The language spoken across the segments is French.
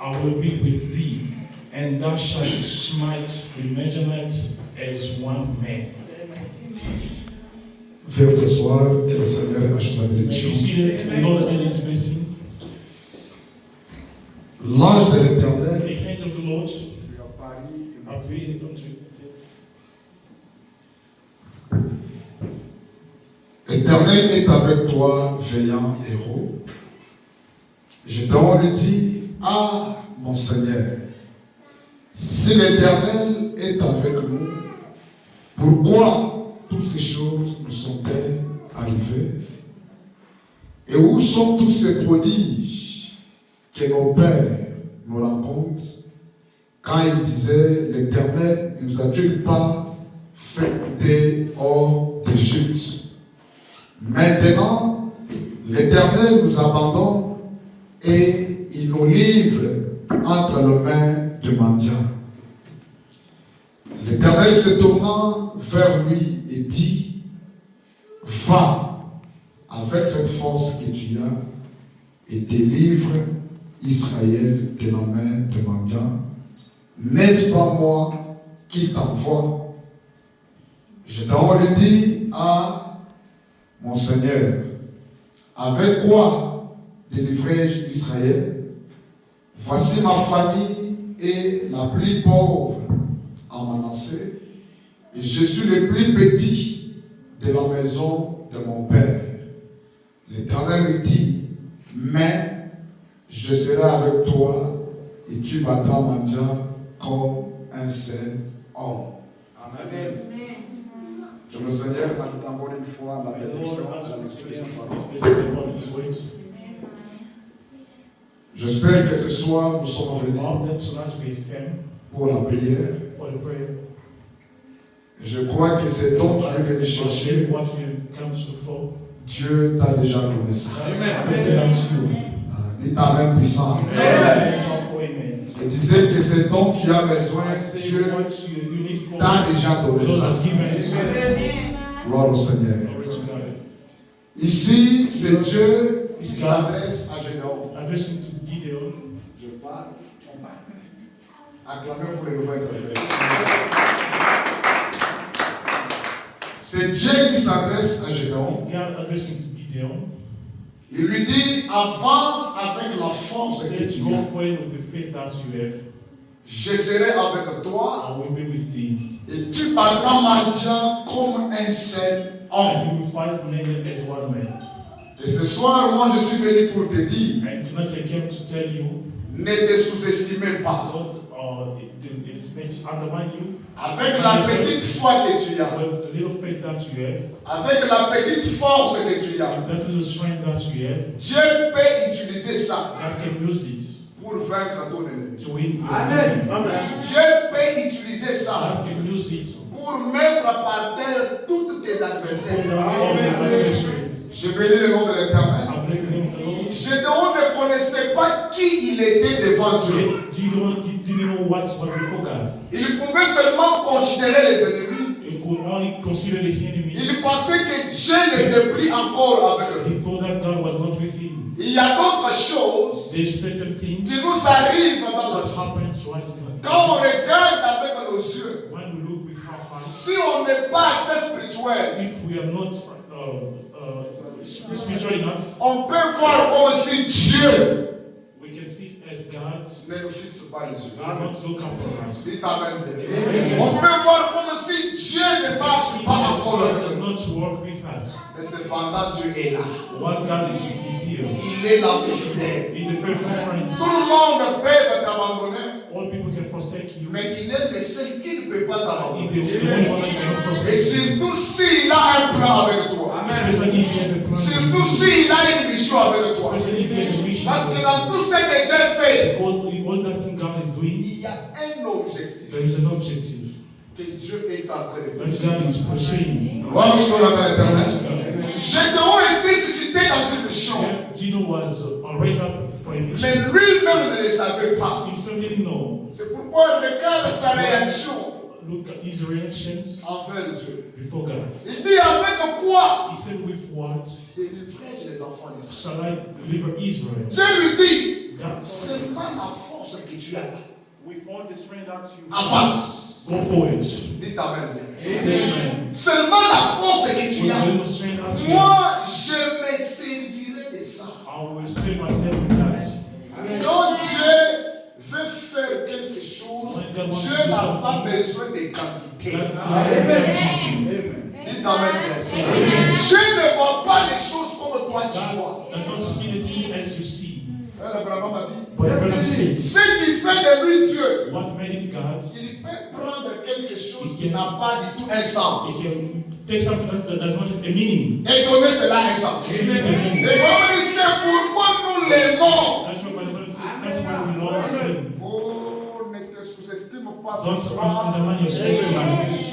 I will be with thee, and thou shalt smite the Midianites as one man. Veuillez vous asseoir, que le Seigneur ajoute la May you bénédiction. see that the Lord add his blessing. L'ange de The l'Éternel angel of the Lord lui apparut et appeared unto him. L'Éternel est avec toi, veillant héros. Gédéon lui dit, ah, mon Seigneur, si l'Éternel est avec nous, pourquoi toutes ces choses nous sont-elles arrivées? Et où sont tous ces prodiges que nos pères nous racontent quand ils disaient, l'Éternel ne nous a-t-il pas fait quitter hors d'Égypte? Maintenant, l'Éternel nous abandonne et il nous livre entre les mains de mendiants. L'Éternel se tournant vers lui et dit, va avec cette force que tu as et délivre Israël de la main de mendiants. N'est-ce pas moi qui t'envoie? Gédéon lui dit, ah, mon Seigneur, avec quoi délivrai-je Israël? Voici ma famille est la plus pauvre en Manassé, et je suis le plus petit de la maison de mon père. L'Éternel lui dit, mais je serai avec toi, et tu battras mendiant comme un seul homme. Amen. Que le Seigneur ajoute encore une fois la May the bénédiction Lord à la add lecture de his sa parole. blessing upon his words. J'espère que ce soir nous sommes All venus that tonight we came pour la prière. for the prayer. Je crois que c'est dont tu es venu chercher. What you come to look for. Dieu t'a déjà donné ça. Amen. Amen. Dis ta main puissante. Amen. Je disais que c'est dont tu as besoin. Dieu t'a déjà donné ça. Gloire au Seigneur. Ici, c'est Dieu qui s'adresse à Gédéon. Addressing to Gideon. Je parle, on parle. Acclamez pour les nouvelles révélations. C'est Dieu qui s'adresse à Gédéon. God addressing to Gideon. Il lui dit, avance avec la force que Let's tu go as. forward with the faith that you have. Je serai avec toi I will be with thee. et tu battras mendiant comme un seul homme. And you will fight men as one man. Et ce soir, moi, je suis venu pour te dire, And tonight I came to tell you, ne te sous-estimez pas. don't undermine you. Avec la petite foi que tu as, With the little faith that you have, avec la petite force que tu as, with that little strength that you have, Dieu peut utiliser ça God can use it pour vaincre ton ennemi. to win your Amen. enemy. Amen. Dieu peut utiliser ça God can use it pour mettre par terre tous tes to adversaires. pull down all your adversaries. Je bénis le nom de l'Éternel. I bless the name of the Lord. Gédéon ne connaissait pas qui il était devant Dieu. Didn't know what was before God. Il pouvait seulement considérer les ennemis. He could only consider the enemy. Il pensait que Dieu n'était plus encore avec lui. He thought that God was not with him. Il y a d'autres choses There's certain things qui nous arrivent dans that notre vie. happen to us in life. Quand on regarde avec nos yeux, When we look with our hearts, si on n'est pas assez spirituel, if we are not spiritual enough, on peut voir comme si Dieu we can see as God ne nous fixe pas les yeux. does not look upon us. Dites Amen. On peut voir comme si Dieu ne marche pas encore God avec does nous. not work with us. Mais cependant, Dieu est là. What God is here. Il est l'ami fidèle. In the faithful friend, Tout le monde peut t'abandonner, all people can forsake you. mais il est le seul qui ne peut pas He's t'abandonner. the only one that cannot Et forsake you. surtout s'il a un plan avec toi. Especially if you have a plan. Surtout s'il a une mission avec toi. Especially if you have a mission. Parce que dans tout ce que Dieu fait, Because in all that thing God is doing, il y a un objectif there is an objective que Dieu est en train de that faire. God is pursuing. Gloire soit la main éternelle. Gédéon était suscité dans une mission, Gino was raised up for a mission. mais lui-même ne le savait pas. He certainly didn't know. C'est pourquoi regarde sa réaction. look at his reactions envers Dieu. before God. Il dit avec quoi He said, with what délivrai-je les enfants d'Israël? shall I deliver Israel? Dieu lui dit, God, seulement la force que tu as là, with all the strength that you avance. go forward. Dis amen. Say amen. Seulement la force que With tu a as. little strength that you have, Moi, je me servirai de ça. I will save myself with that. Quand Dieu veut faire quelque chose, Dieu n'a pas besoin de quantité. God, Dis amen. Dieu ne voit pas les choses comme toi tu vois. God does not see the thing as you see. Frère Abraham m'a dit, But Abraham says, ce qui fait de lui Dieu, what made it God? il peut prendre quelque chose qui n'a pas du tout un sens He can take something that does not have a meaning. et donner cela un sens. Et Amen. vraiment, c'est pourquoi nous l'aimons. That's what the Bible says. That's why we love Him. Oh, ne te sous-estime pas Don't ce soir. undermine yourself tonight.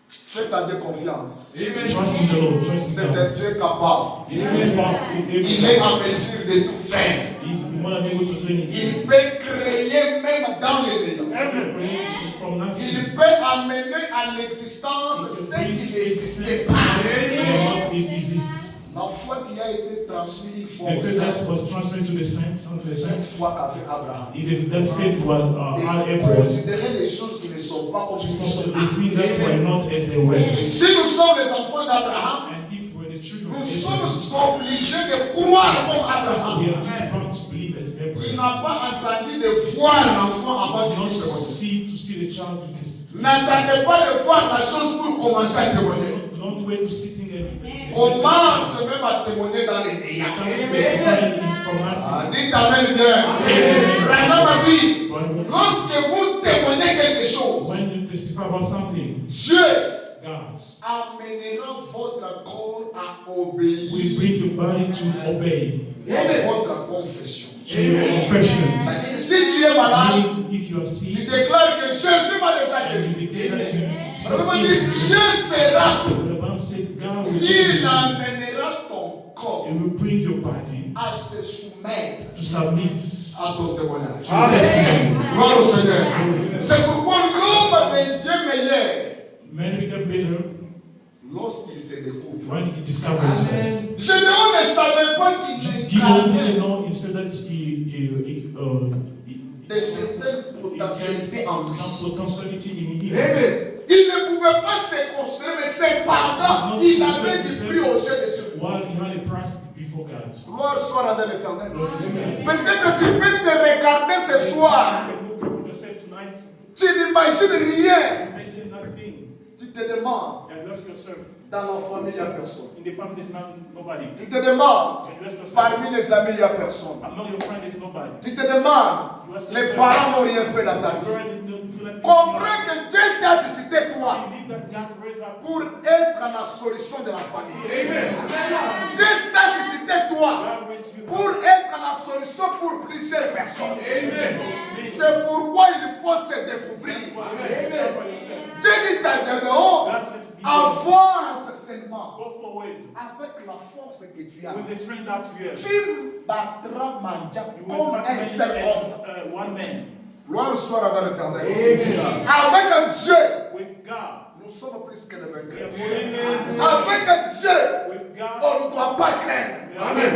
Faites à Dieu confiance. Trust in the Lord. Trust C'est in un God. Dieu capable. He's able. Il est en mesure de tout faire. He's more than able to do anything. Il peut créer même dans les néants. From nothing. Il peut amener à l'existence ce qui n'existait pas. What is this? La foi qui a été transmise une fois The au faith saint, that was transmitted to the saints, unto c'est the cette saints. foi qu'avait Abraham. That faith was Et Abraham. considérer les choses qui ne sont pas comme si Because sont. the things that were not as they were. Et si nous sommes les enfants d'Abraham, And if we're the children nous of sommes Abraham, obligés de croire comme we Abraham. are bound to believe as Il Abraham. n'a pas entendu de voir l'enfant avant Not qu'il puisse témoigner. to see the child. N'attendez pas de voir la chose pour commencer à témoigner. Don't wait to sitting there. Commence même à témoigner dans les néants. Ah, dites amen bien. Branham a dit, lorsque vous témoignez quelque chose, When you testify about something, Dieu God amènera votre corps à will obéir bring your body to obey à votre confession. to your confession. C'est-à-dire, si tu es malade, If you are tu sick, déclares que Jésus m'a déjà and guéri. you declare that you Branham a dit, Dieu fera tout. the Bible said God will Il amènera ton corps it will bring your body à se soumettre to submit. à ton témoignage. Amen. Gloire au Seigneur. C'est pourquoi l'homme devient meilleur Man become better lorsqu'il se découvre. when he discovers himself. Gédéon ne savait pas qu'il He incarnait didn't know himself that de certaines potentialités en lui. some potentiality in him. Il ne pouvait pas se considérer, mais cependant, il avait du prix aux yeux de Dieu. While he had a price before God. Gloire soit à l'Éternel. Glory to God. Peut-être tu peux te regarder ce soir. can look at yourself tonight, Tu n'imagines rien. imagine nothing, Tu te demandes, and you ask yourself, dans la famille, il n'y a personne. in the family there's nobody. Tu te demandes, And you ask yourself, parmi les amis, il n'y a personne. among your friends there's nobody. Tu te demandes, les parents n'ont rien fait dans ta vie. Comprends que Dieu t'a suscité toi Believe that God raised up. pour être la solution de la famille. Dieu t'a suscité toi God raised you. pour être la solution pour plusieurs personnes. Amen. C'est pourquoi il faut se découvrir. Discover yourself. Dieu dit à Gédéon, God said to be avance seulement go forward avec la force que tu as. with the strength that you have. Tu battras Mandia You will comme fight un seul homme. as one man. Gloire soit à l'Éternel. Avec un Dieu, With God, nous sommes plus que les we are vainqueurs. more Avec un Dieu, with God. on ne doit pas craindre. Amen.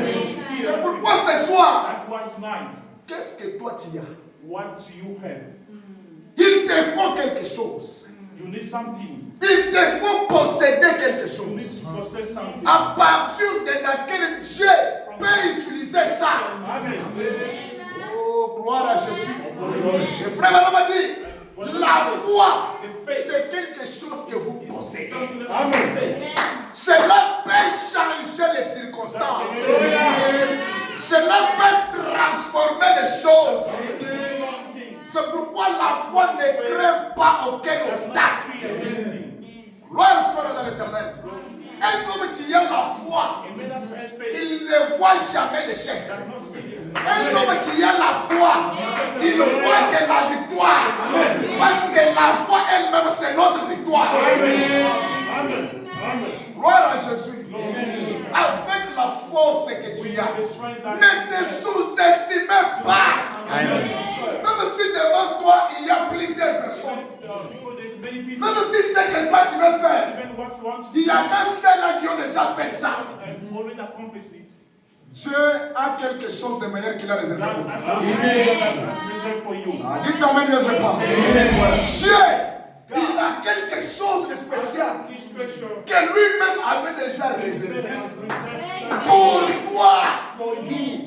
C'est pourquoi ce soir, That's why tonight, qu'est-ce que toi tu as? what do you have? Il te faut quelque chose. You need something. Il te faut posséder quelque You need chose. to possess something. À partir de laquelle Dieu peut utiliser ça. Amen. Oh, gloire à Jésus. Et frère Madame a dit, la foi, c'est quelque chose que vous possédez. Amen. Cela peut changer les circonstances. Cela peut transformer les choses. C'est pourquoi la foi ne craint pas aucun obstacle. Gloire soit dans l'Éternel. Un homme qui a la foi, il ne voit jamais l'échec. Un homme qui a la foi, il voit que la victoire. Parce que la foi elle-même, c'est notre victoire. Gloire à Jésus. Avec la force que tu as, ne te sous-estime pas. Même si devant toi, il y a plusieurs personnes. what you want to Il y a qu'un seul là qui ont déjà fait ça. I've already accomplished it. Dieu a quelque chose de meilleur qu'il a réservé That pour toi. has reserved for you. Ah, dites Amen, Dieu, je parle. Amen. Dieu, il a quelque chose de spécial He's special. que lui-même avait déjà réservé Reserved pour toi. for you.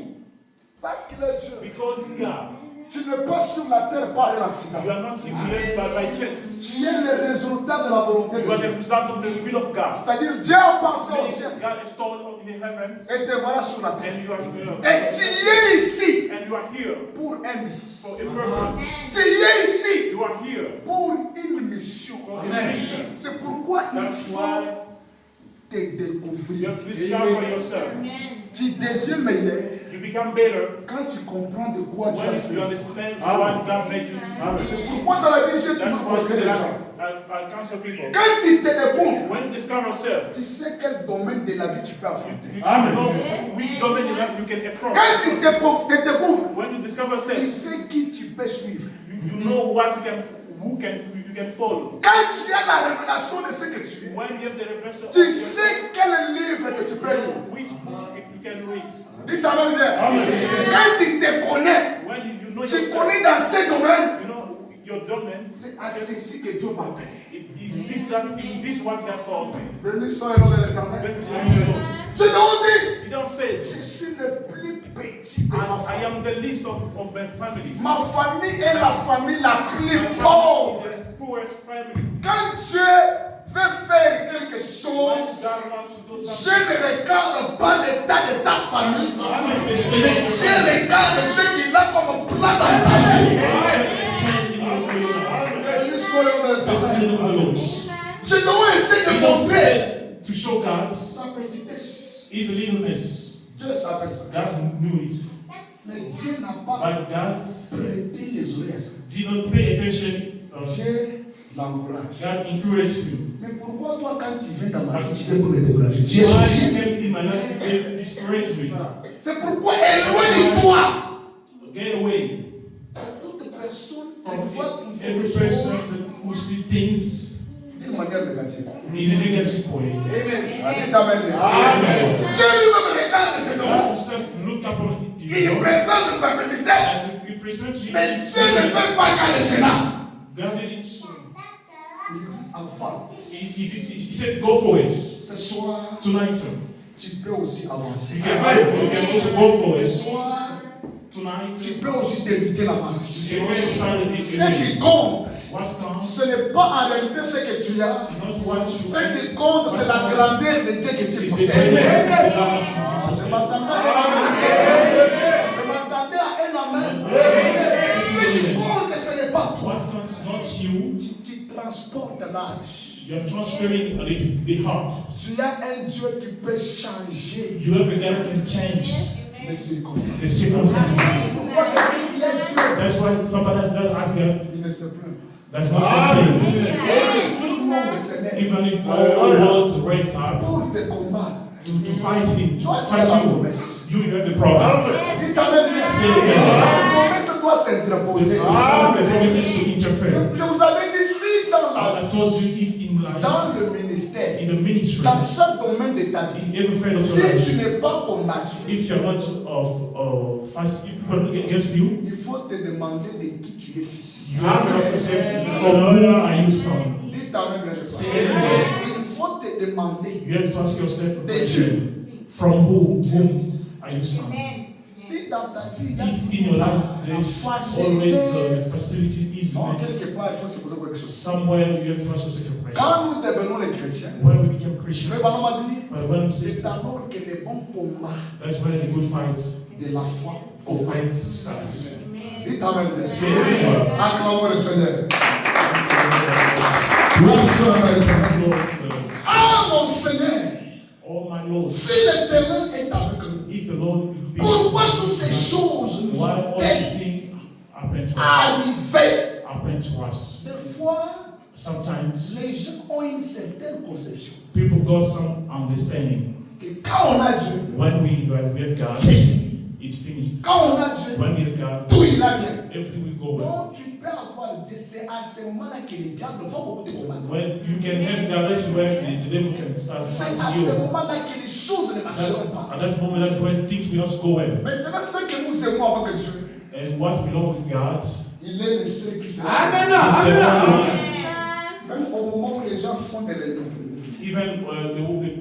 Parce qu'il est Dieu. Because God, Tu ne passes sur la terre par un accident. you are not here by chance. Tu es le résultat de la volonté de You are the Dieu. result of the will of God. C'est-à-dire, Dieu a pensé au ciel God is stored in the heaven, et te voilà sur la terre. and you are here. Et tu es ici And you are here pour un but. for a purpose. Tu es ici You are here pour une mission. for a mission. C'est pourquoi il That's faut why te you découvrir. have to discover yourself. Tu deviens meilleur You become better quand tu comprends de quoi tu as when you fait. understand what God made you to do. C'est pourquoi dans la vie, j'ai That's toujours why conseillé les gens. I counsel people. Quand tu te découvres, When you discover yourself, tu sais quel domaine de la vie tu peux affronter. you know which domain in life you can affront. Quand tu te découvres, When you discover tu yourself, sais qui tu peux suivre. you know what you can follow. Quand tu as la révélation de ce que tu es, When you have the revelation of tu yourself, sais quel livre que tu peux lire. which book you can read. Dis ta main bien. Quand tu te connais, When you know tu yourself, connais dans ce domaine, you know your domain. c'est à ceci que Dieu m'a appelé. This what God called me. Béni soit le nom de l'Éternel. Basically, C'est donc dit, you don't say, je suis le plus petit de ma I famille. am the least of my family. Ma famille est la famille la plus My family pauvre. is the poorest family. Quand Dieu veut faire quelque When chose, God wants to do Dieu something, ne regarde pas l'état de ta famille, mais Dieu regarde ce qu'il a comme plan dans ta vie. Béni soit le nom de l'Éternel. Je dois essayer de montrer To show God sa petitesse. his littleness. Dieu savait ça. God knew it. Mais Dieu n'a pas But God prêté les oreilles à ça. did not pay attention. Dieu l'encourage. God encouraged me. Mais pourquoi toi, quand tu viens dans ma vie, tu viens pour me décourager? Dieu est Why sorcier. you came in my life to discourage me? C'est pourquoi éloigne-toi. Get away. Toute personne qui voit toujours Every les person choses who sees things d'une manière négative. in a negative way. Dites Amen. Amen. Dieu lui-même regarde ce God monde. himself look upon Il présente sa petitesse. and he presents you. Mais Dieu ne fait pas garder cela. God did it. Il dit, enfant, He said, go for it. ce soir, Tonight, sir. tu peux aussi avancer. You can also go for Ce it. soir, Tonight, tu peux aussi débuter la marche. you can also start a Ce different qui compte, What counts ce n'est pas en réalité ce que tu as. is not what you Ce qui compte, c'est la grandeur de Dieu que tu It's the possèdes. greatness of God. Je m'attendais à un amen. Je m'attendais à un amen. Ce qui compte, ce n'est pas toi. What counts is not you. Tu transportes l'âge. You are transferring the heart. Tu as un Dieu qui peut changer You have a God who can change les circonstances. the circumstances. Pourquoi quelqu'un qui est Dieu, That's why somebody does ask God. il ne se plaint That's not happening. pas. Et si tout le monde se lève Even if all the world's raised up pour te combattre, to fight him, toi to tu as la fight you, promesse. you have the problem. Dis ta même bien. Amen. La promesse doit s'interposer. The problem is to interfere. Je vous avais dit, si dans I la told you if in life, dans le ministère, in the ministry, dans chaque domaine de ta in vie, every field of si your tu life, n'es pas combattu, if you're not fight, if people look against you, il faut te demander de qui tu es fils. you have to ask yourself, from whom are you son? Dis ta même bien. Say amen. Il faut te demander You have to ask yourself a de question. qui From whom tu es fils. are you son? Si dans ta vie, il y a If in your life there la is always facilité, facility, non, easiness, quelque part, il faut se poser quelque chose. somewhere you have to ask yourself a question. Quand nous devenons les chrétiens, When we became je Christians, vais vraiment dire, but when c'est alors que les bons combats that's when the good fight de la foi of faith commencent. starts. Dis ta même bien. Say amen. Acclamons le Seigneur. Gloire soit à l'Éternel. Lord, Ah mon Seigneur, oh my Lord, si l'Éternel est avec nous, if the Lord is with pourquoi us, toutes ces choses nous why all ont-elles these things happen to us? arrivé? To us. Des fois, Sometimes les gens ont une certaine conception people got some understanding. que quand on a Dieu, When we have God, c'est fini. it's finished. Quand on a Dieu, When we have God, tout ira bien. everything will go well. Donc tu peux avoir Dieu, c'est à ce moment-là que le diable va beaucoup te commander. When you can have the relation where the devil can start C'est à fighting ce you. moment-là que les choses ne marcheront pas. At that moment, that's where things will not go well. Maintenant, ce que nous aimons avec Dieu, And what belongs with God il est le seul qui se Amen. is the Amen. Même au moment où les gens font des réunions, even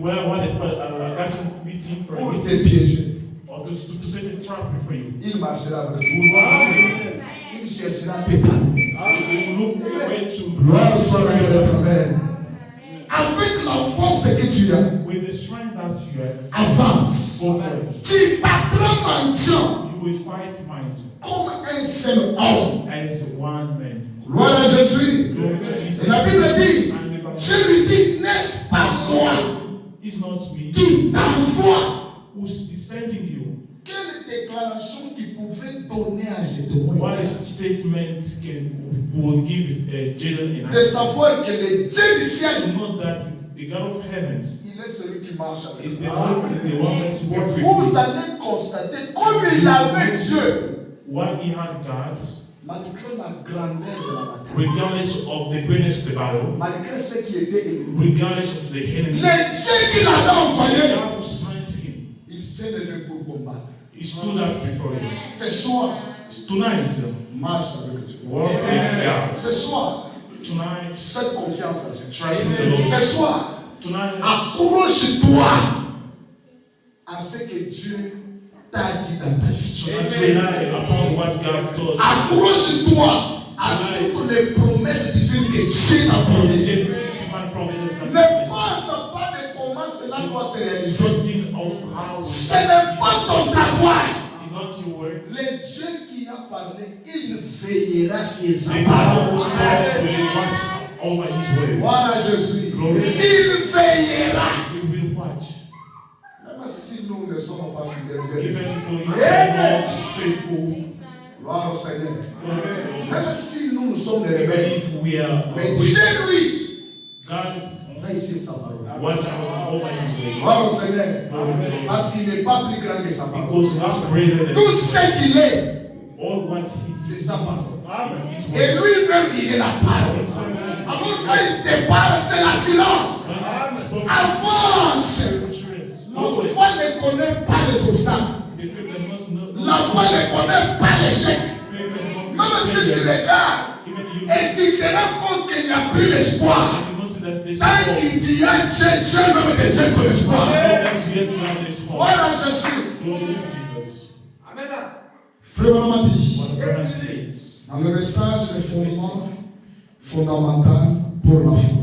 where one attaching meeting for a pour te meeting piéger, or to set a trap before you. il marchera avec You will toi. walk with you. Il cherchera tes pas. You will look where to. Gloire soit à l'Éternel. Avec la force que tu as, With the strength that you have, avance. go forward. Tu battras mendiant You will fight minds comme un seul homme. as one man. Gloire à Jésus. Glory to Jesus. Et la Bible dit, And the Bible je lui dis, n'est-ce pas moi is not me qui t'envoie? who's sending you. Quelle déclaration tu pouvais donner à Gédéon? What statement will give Jaden an De answer? savoir que le Dieu du ciel, To know that the God of heavens il est celui qui marche avec is the toi. one that's Et working vous with you. allez constater comme il avait Dieu, While he had God, malgré la grandeur de la bataille, regardless of the greatness of the battle, malgré ce qui était ennemi, regardless of the enemy, le Dieu qu'il avait envoyé, God who sent him, il s'est levé pour combattre. he stood up before him. Ce soir, Tonight, marche avec Dieu. walk with God. Ce soir, Tonight, faites confiance à Dieu. trust in the Lord. Ce soir, Tonight, accroche-toi à ce que Dieu t'a dit dans ta vie. tonight rely upon what God told you. Accroche-toi à toutes les promesses divines que Dieu t'a promis. Every divine promise Ne that pense pas de comment cela doit se réaliser. something of how Ce n'est pas ton travail. is not your word. Le Dieu qui a parlé, il veillera sur sa The God who parole. spoke will watch over his word. Voilà Jésus. Glory. Il veillera. He will watch. Même si nous ne sommes pas fidèles, Dieu Even le sait. though you are not faithful, Gloire au Seigneur. glory to the Lord. Même si nous sommes des Even rebelles, if we are mais weak, Dieu, lui, God veille sur sa parole. watch over his ways. Gloire au Seigneur. Glory to the Lord. Parce qu'il n'est pas plus grand que sa parole. Because he's greater than Tout ce qu'il est, all what he c'est sa parole. is. His Et word. lui-même, il est la parole. Alors quand il te parle, c'est la silence. Avance. La foi ne connaît pas les obstacles. La foi ne connaît pas l'échec. Même si tu regardes et tu te rends compte qu'il n'y a plus d'espoir. Tant qu'il dit, ah, Dieu même désire ton espoir. Voilà Jésus. Frère Mamadi, dans le message, le fondement fondamental pour la foi.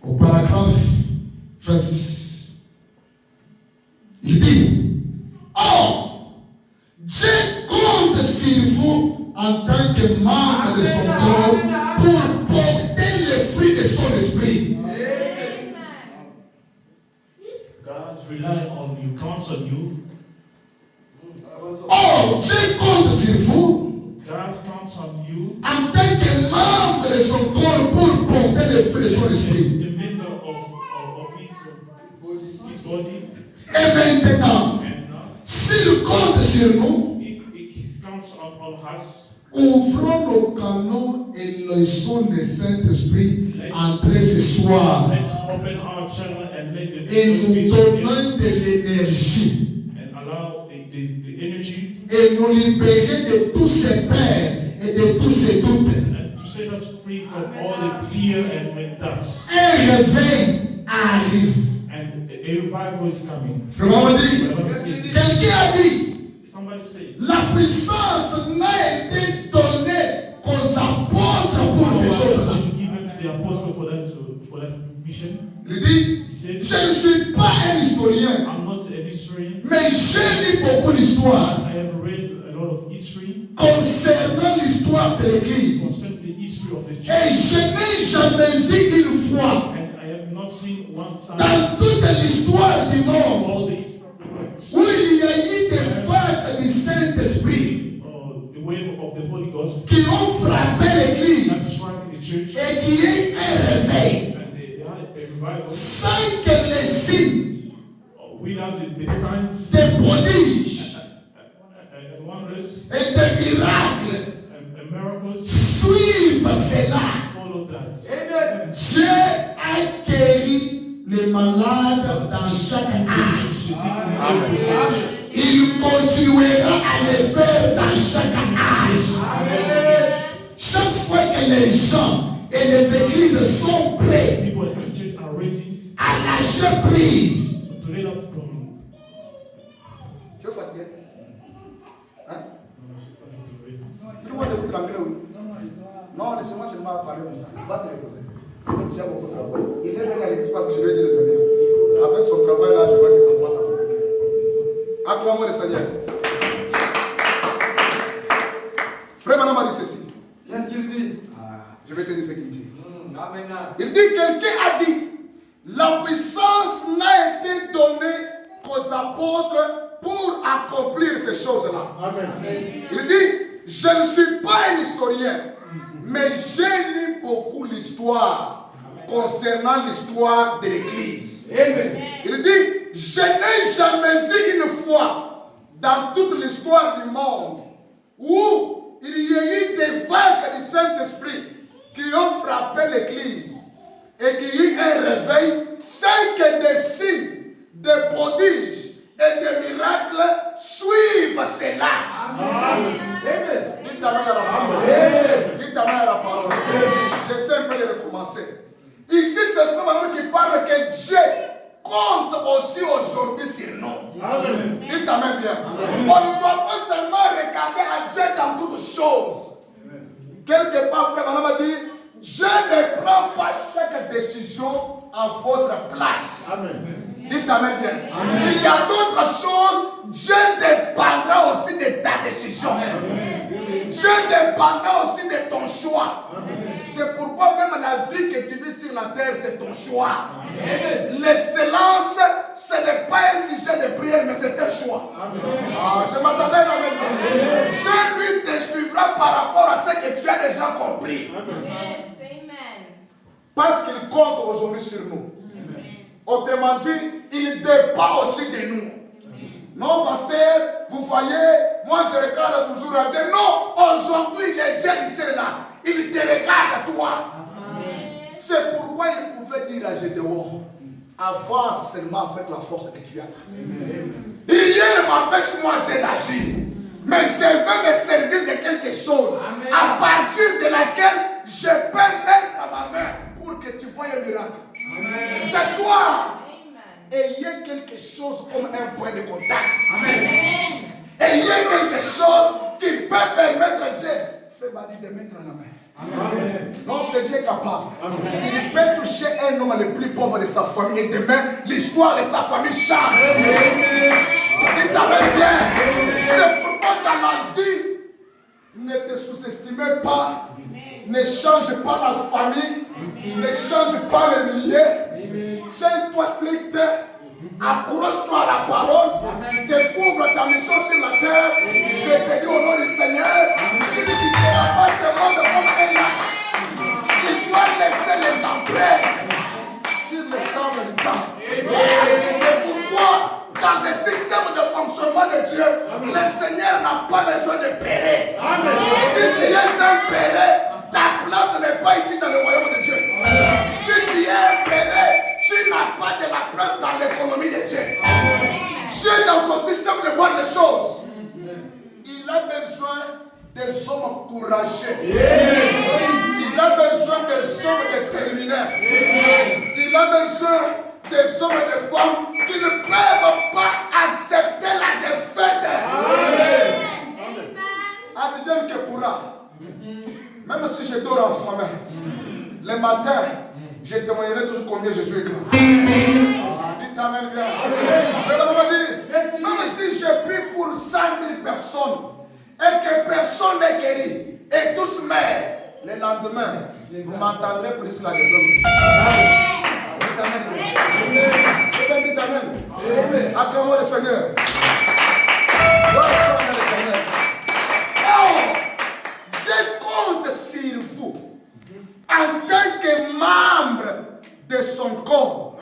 Au paragraphe 26, il dit, or, Dieu compte sur vous en tant que membre de son corps pour porter le fruit de son esprit. God rely on you, counts on you. Or, Dieu compte sur vous God counts on you. en tant que membre de son corps pour porter le fruit de son esprit. The member of his body. Et maintenant, And now, s'il compte sur nous, if it counts on us, ouvrons nos canaux et laissons le Saint-Esprit entrer ce soir let's open our channel and let the et nous Spirit donnons de l'énergie and allow the energy et nous libérer de tous ces peurs et de tous ces doutes. and to set us free from all the fear and doubts. Un réveil arrive. And a revival is coming. Frère Mamadi, quelqu'un a dit, Somebody say, la puissance n'a été donnée qu'aux apôtres pour ces choses-là. given to the apostle for that mission. Il dit, He said, je ne suis pas un historien, I'm not an historian. mais j'ai lu beaucoup d'histoires I have read a lot of history concernant l'histoire de l'Église. concerning the history of the Et church. je n'ai jamais vu une fois And I have not seen one time dans toute l'histoire du monde all the history of the works, où il y a eu des vagues du Saint-Esprit the wave of the Holy Ghost qui ont frappé that l'Église struck the church, et qui est un réveil and they had a revival sans que les signes, without the signs des prodiges and wonders et malades dans chaque âge. Il continuera à le faire dans chaque âge. Chaque fois que les gens et les églises sont prêts People in the church are ready à lâcher prise, to lay out the problem. Tu es fatigué? Hein? Tout le monde écoute l'anglais, oui? Non, laissez-moi seulement parler comme ça. Va te reposer. Il déjà beaucoup de travail. Il est venu à l'église parce que je lui ai dit de venir. Avec son travail là, je vois que ça commence à compliquer. Acclamons le Seigneur. Frère Manan m'a dit ceci. Qu'est-ce qu'il dit? Je vais te dire ce qu'il dit. Amen. Il dit, quelqu'un a dit, la puissance n'a été donnée qu'aux apôtres pour accomplir ces choses-là. Il dit, je ne suis pas un historien, mais j'ai lu beaucoup l'histoire concernant l'histoire de l'Église. Il dit, je n'ai jamais vu une fois dans toute l'histoire du monde où il y a eu des vagues du Saint-Esprit qui ont frappé l'Église et qu'il y ait un réveil sans que des signes, des prodiges et des miracles suivent cela. Amen. Dites Amen à la parole. Dites Amen à la parole. J'essaie un peu de recommencer. Ici, c'est Frère Manon qui parle que Dieu compte aussi aujourd'hui sur nous. Dites Amen bien. On ne doit pas seulement regarder à Dieu dans toutes choses. Quelque part, Frère Manon m'a dit, Dieu ne prend pas chaque décision à votre place. Dites Amen bien. Il y a d'autres choses, Dieu dépendra aussi de ta décision. Dieu dépendra aussi de ton choix. C'est pourquoi même la vie que tu vis sur la terre, c'est ton choix. L'excellence, ce n'est pas un sujet de prière, mais c'est un choix. Je m'attendais à la même. Dieu lui te suivra par rapport à ce que tu as déjà compris. Parce qu'il compte aujourd'hui sur nous. Autrement dit, il dépend aussi de nous. Non, pasteur, vous voyez, moi je regarde toujours à Dieu. Non, aujourd'hui, le Dieu du ciel là, il te regarde toi. C'est pourquoi il pouvait dire à Gédéon, avance seulement avec la force que tu as là. Rien ne m'empêche moi Dieu d'agir. Mais je veux me servir de quelque chose à partir de laquelle je peux mettre ma main pour que tu vois un miracle. Ce soir, ayez quelque chose comme un point de contact. Ayez quelque chose qui peut permettre à Dieu, Frère m'a dit, de mettre la main. Non, c'est Dieu capable. Il peut toucher un homme le plus pauvre de sa famille et demain, l'histoire de sa famille change. Dites Amen bien. C'est pourquoi dans la vie, ne te sous-estimez pas, ne change pas la famille, ne change pas le milieu. Tiens-toi strict, accroche-toi à la parole, découvre ta mission sur la terre. Je te dis au nom du Seigneur, tu ne quitteras pas ce monde comme un lâche. Tu dois laisser les empreintes sur le sang du temps. C'est pourquoi dans le système de fonctionnement de Dieu, le Seigneur n'a pas besoin de payer. Si tu es un péré, ta place n'est pas ici dans le royaume de Dieu. Si tu es un péré, tu n'as pas de la place dans l'économie de Dieu. Dieu, dans son système de voir les choses, il a besoin des hommes courageux. Il a besoin des hommes déterminés. Il a besoin des hommes et des femmes qui ne peuvent pas accepter la défaite. Advienne que pourra. Même si je dors en famille, le matin, je témoignerai toujours combien Jésus est grand. Dites Amen bien. Frère m'a dit, même si je prie pour 100 000 personnes et que personne n'est guéri et tous meurent, le lendemain, vous m'entendrez plus sur la défaite. Dites Amen bien. Dites Amen. Acclamons le Seigneur. Gloire soit le Seigneur. Oh! Je compte sur vous en tant que membre de son corps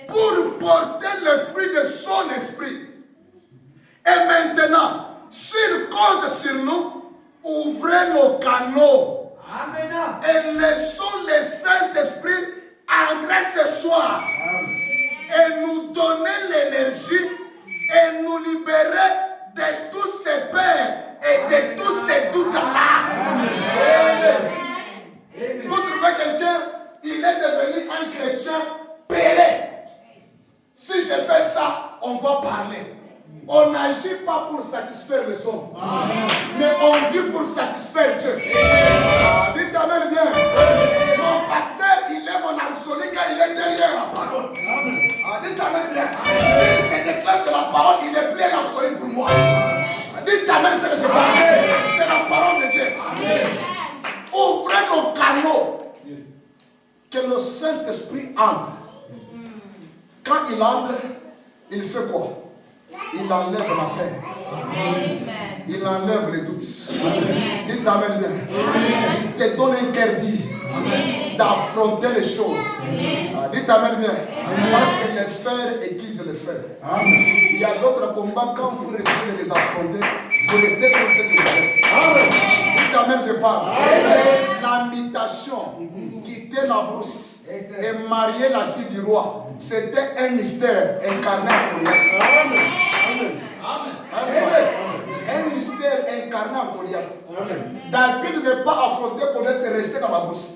pour porter le fruit de son esprit. Et maintenant, s'il compte sur nous, ouvrez nos canaux et laissons le Saint-Esprit entrer ce soir donner l'énergie et nous libérer de tous ces peurs et de tous ces doutes-là. Vous trouvez quelqu'un, il est devenu un chrétien péré. Si je fais ça, on va parler. On n'agit pas pour satisfaire les hommes, mais on vit pour satisfaire Dieu. Dites amen bien. Mon pasteur, il est mon absolu car il est derrière la parole. Dites amen bien. S'il se déclare que la parole, il est plein absolu pour moi. Dites amen, c'est que je parle. C'est la parole de Dieu. Ouvrez nos canaux. Que le Saint-Esprit entre. Quand il entre, il fait quoi? Il enlève la paix. Il enlève les doutes. Il t'amène bien. Il te donne un cœur dit d'affronter les choses. Il t'amène bien. Parce que les fers aiguisent les fers. Il y a d'autres combats, quand vous refusez de les affronter, vous restez comme ce que vous êtes. Il t'amène, je parle. La mutation, quitter la brousse et marier la fille du roi, c'était un mystère incarné en Goliath. Un mystère incarné en Goliath. David n'est pas affronté Goliath, c'est rester dans la brousse.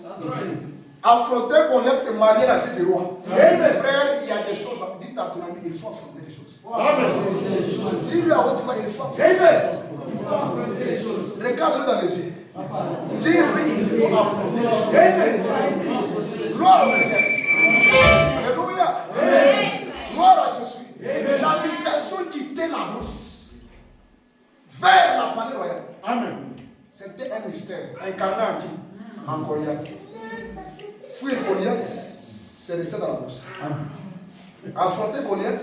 Affronter Goliath, c'est marier la fille du roi. Frère, il y a des choses. Dites à ton ami, il faut affronter les choses. Dis-lui à haute voix, il faut affronter les choses. Regarde-le dans les yeux. Dis-lui, il faut affronter les choses. Gloire au Seigneur. Alléluia. Gloire à Jésus. L'habitation quittait la brousse vers la palais royale. Amen. C'était un mystère incarné en qui? En Goliath. Fuir Goliath, c'est rester dans la brousse. Affronter Goliath,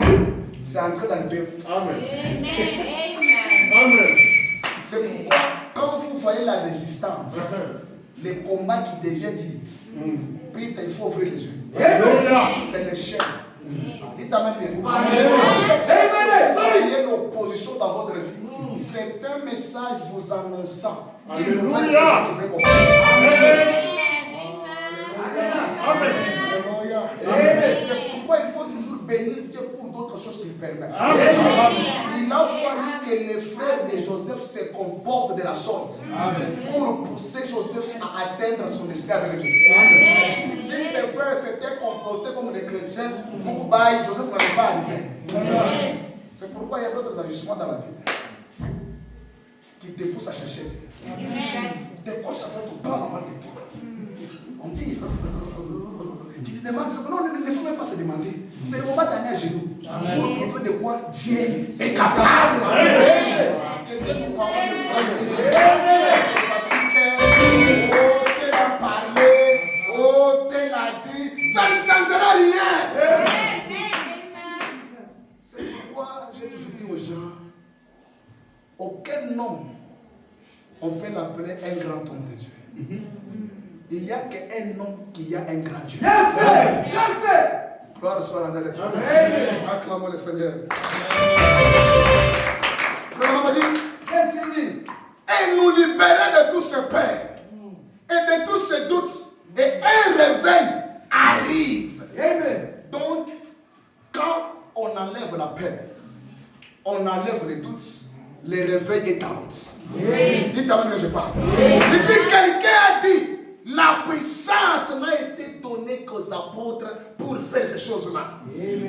c'est entrer dans le pays. Amen. Amen. C'est pourquoi, quand vous voyez la résistance, les combats qui deviennent dire, Peter, il faut ouvrir les yeux. C'est l'échec. Il t'amène bien. À chaque fois que vous voyez l'opposition dans votre vie, c'est un message vous annonçant une nouvelle saison qui va commencer. Amen. C'est pourquoi il faut toujours bénir Dieu pour d'autres choses qu'il permet. Amen. Il a fallu que les frères de Joseph se comportent de la sorte pour pousser Joseph à atteindre son destin avec Dieu. Amen. Si ses frères s'étaient comportés comme des chrétiens, Joseph n'avait pas arrivé. C'est pourquoi il y a d'autres ajustements dans la vie qui te poussent à chercher Dieu. Des fois, ça peut te parler mal de toi. On dit, tu te demandes, non, il ne faut même pas se demander. C'est le moment d'aller à genoux. Pour prouver de quoi Dieu est capable. Que Dieu nous parle de français. C'est fatigué. Oh, tu l'as parlé. Oh, tu l'as dit. Ça ne changera rien. C'est pourquoi j'ai toujours dit aux gens, aucun homme, on peut l'appeler un grand homme de Dieu. Il n'y a qu'un homme qui a un grand Dieu. Yes, sir. Yes, sir. Gloire soit rendue à l'éternel. Acclamons le Seigneur. Le Maman dit, qu'est-ce qu'il dit? Et nous libérer de tous ces peurs et de tous ces doutes. Et un réveil arrive. Amen. Donc, quand on enlève la peur, on enlève les doutes, le réveil est en route. Dites à moi que je parle. Il dit, quelqu'un a dit, la puissance n'a été donnée qu'aux apôtres pour faire ces choses-là.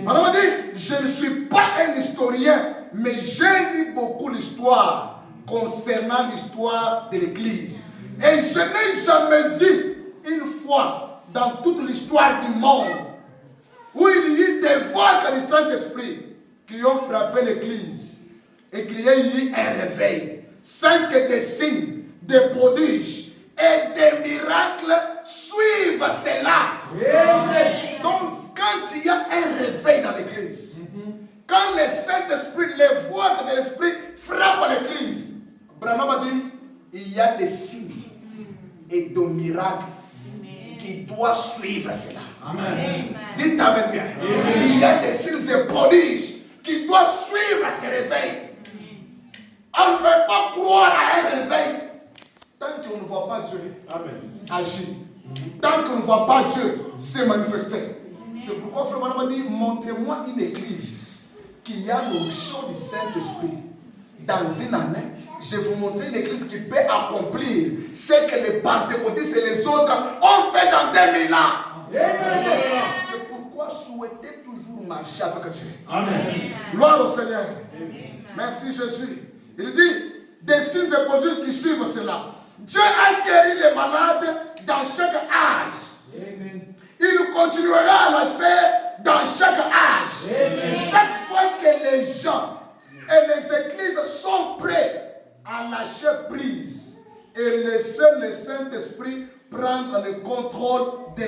Alors on dit, je ne suis pas un historien, mais j'ai lu beaucoup l'histoire concernant l'histoire de l'Église. Et je n'ai jamais vu une fois dans toute l'histoire du monde où il y a eu des voix du Saint-Esprit qui ont frappé l'Église et qu'il y a eu un réveil, sans que des signes, des prodiges et des miracles suivent cela. Donc, quand il y a un réveil dans l'église, quand le Saint-Esprit, les voix de l'Esprit frappent l'église, Branham a dit, il y a des signes et des miracles qui doivent suivre cela. Amen. Dites amen bien. Il y a des signes et prodiges qui doivent suivre ce réveil. On ne peut pas croire à un réveil tant qu'on ne voit pas Dieu agir, tant qu'on ne voit pas Dieu se manifester. C'est pourquoi frère Branham m'a dit, montrez-moi une église qui a l'onction du Saint-Esprit. Dans une année, je vais vous montrer une église qui peut accomplir ce que les pentecôtistes et les autres ont fait dans 2000 ans. C'est pourquoi souhaitez toujours marcher avec Dieu. Amen. Gloire au Seigneur. Merci Jésus. Il dit, des signes et prodiges qui suivent cela. Dieu a guéri les malades dans chaque âge. Il continuera à le faire dans chaque âge. Chaque fois que les gens et les églises sont prêts à lâcher prise et laisser le Saint-Esprit prendre le contrôle de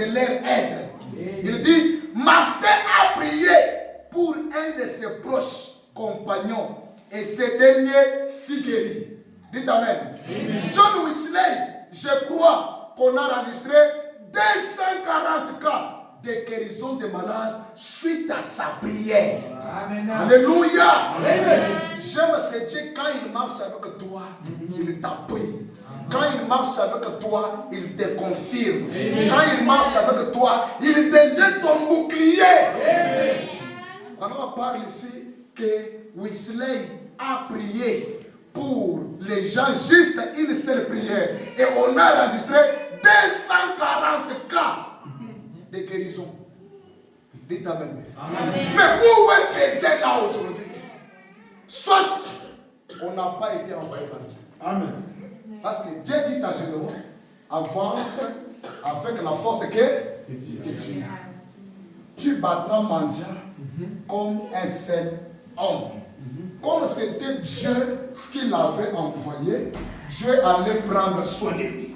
leur être. Il dit, Martin a prié pour un de ses proches compagnons et ce dernier fut guéri. Dites Amen. John Wesley, je crois qu'on a enregistré 240 cas de guérison des malades suite à sa prière. Amen. Alléluia. J'aime ce Dieu quand il marche avec toi, il t'appuie. Quand il marche avec toi, il te confirme. Quand il marche avec toi, il devient ton bouclier. On parle ici que Wesley a prié pour les gens juste une seule prière. Et on a enregistré 240 cas de guérison. Dites Amen. Mais où est ce Dieu là aujourd'hui? Soit on n'a pas été envoyé par Dieu. Amen. Parce que Dieu dit à Gédéon, avance avec la force que tu as. Tu battras Mandia comme un seul homme. Comme c'était Dieu qui l'avait envoyé, Dieu allait prendre soin de lui.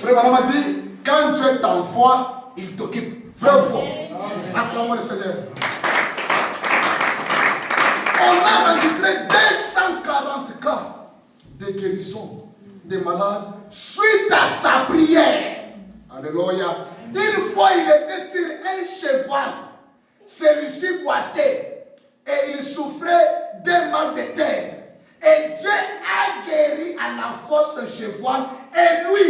Frère Branham a dit, quand Dieu t'envoie, il t'occupe. Vrai ou faux? Acclamons le Seigneur. On a enregistré 240 cas de guérison des malades suite à sa prière. Alléluia. Une fois, il était sur un cheval. Celui-ci boitait et il souffrait d'un mal de tête. Et Dieu a guéri à la force ce cheval. Et lui,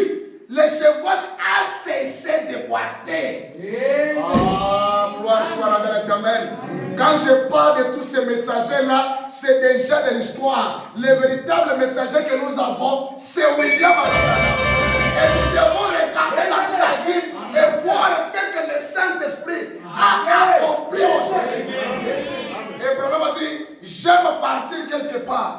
le cheval a cessé de boiter. Ah, gloire soit à l'Éternel. Quand je parle de tous ces messagers-là, c'est déjà de l'histoire. Le véritable messager que nous avons, c'est William Branham. Et nous devons regarder dans sa vie et voir ce que le Saint-Esprit a accompli aujourd'hui. Et Branham a dit, j'aime partir quelque part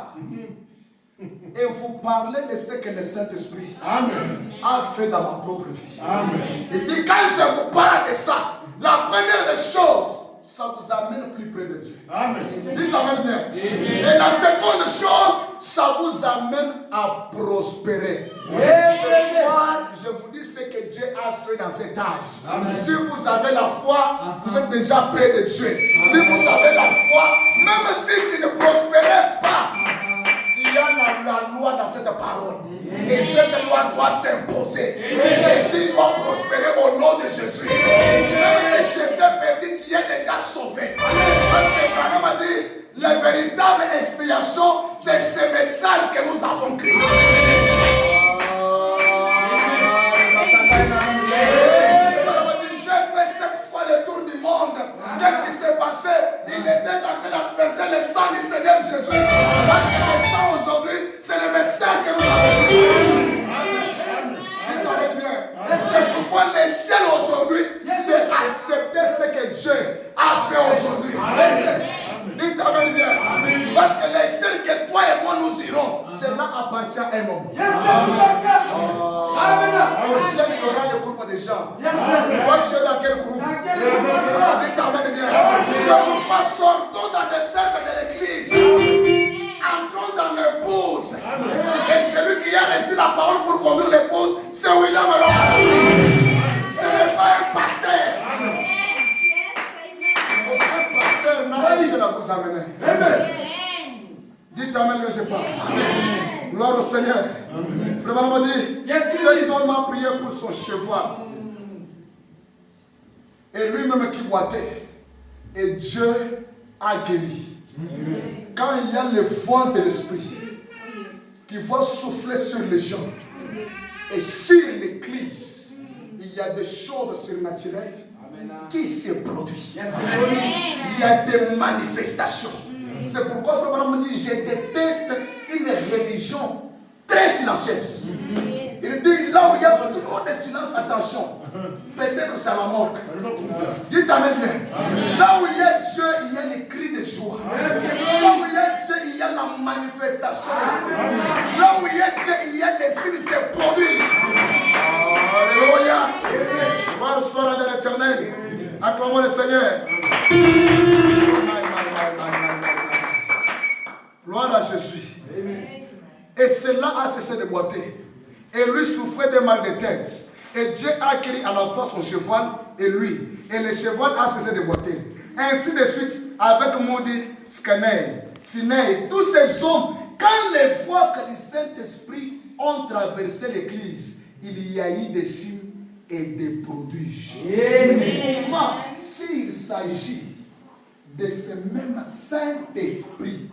et vous parler de ce que le Saint-Esprit a fait dans ma propre vie. Amen. Il dit, quand je vous parle de ça, la première des choses, ça vous amène plus près de Dieu. Amen. Dites Amen bien. Et la seconde chose, ça vous amène à prospérer. Ce soir, je vous dis ce que Dieu a fait dans cet âge. Amen. Si vous avez la foi, vous êtes déjà près de Dieu. Si vous avez la foi, même si tu ne prospérais pas, il y a la loi dans cette parole. Et cette loi doit s'imposer. Et tu dois prospérer au nom de Jésus. Même si tu étais perdu, tu es déjà sauvé. Parce que Branham a dit, la véritable expiation, c'est ce message que nous avons créé. Branham a dit, j'ai fait 7 fois le tour du monde. Qu'est-ce qui s'est passé? Il était en train d'asperger le sang du Seigneur Jésus. Parce que le sang aujourd'hui, c'est le message que nous avons créé. C'est pourquoi le ciel aujourd'hui, c'est accepter ce que Dieu a fait aujourd'hui. Dites Amen bien. Parce que le ciel que toi et moi nous irons, cela appartient à un homme. Au ciel, il y aura des groupes de gens. Toi, tu es dans quel groupe? Dites Amen bien. C'est pourquoi sortons dans le cercle de l'église. Entrons dans l'épouse. Et celui qui a reçu la parole pour conduire l'épouse, c'est William Branham. Ce n'est pas un pasteur. Aucun pasteur n'a réussi à vous amener. Dites Amen, mais je parle. Gloire au Seigneur. Frère Branham dit, cet homme a prié pour son cheval. Et lui-même qui boitait. Et Dieu a guéri. Quand il y a le vent de l'esprit qui va souffler sur les gens et sur l'église, il y a des choses surnaturelles qui se produit. Il y a des manifestations. C'est pourquoi Frère Branham me dit, je déteste une religion très silencieuse. Il dit, là où il y a trop de silence, attention, peut-être que c'est à la mort. Dites Amen bien. Là où il y a Dieu, il y a les cris de joie. Là où il y a Dieu, il y a la manifestation. Là où il y a Dieu, il y a des signes qui se produisent. Alléluia. Gloire soit à l'Éternel. Acclamons le Seigneur. Gloire à Jésus. Et cela a cessé de boiter. Et lui souffrait de mal de tête. Et Dieu a acquis à la fois son cheval et lui. Et le cheval a cessé de boiter. Ainsi de suite, avec Moody, Scanner, Finney, tous ces hommes, quand les fois que le Saint-Esprit ont traversé l'église, il y a eu des signes et des prodiges. Comment, s'il s'agit de ce même Saint-Esprit,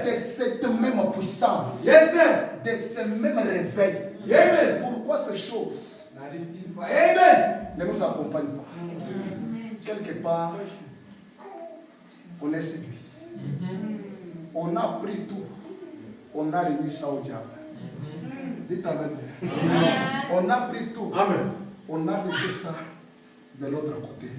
de cette même puissance, de ce même réveil, pourquoi ces choses ne nous accompagnent pas? Quelque part, on est séduit. On a pris tout, on a remis ça au diable. Dites Amen. On a pris tout, on a laissé ça de l'autre côté.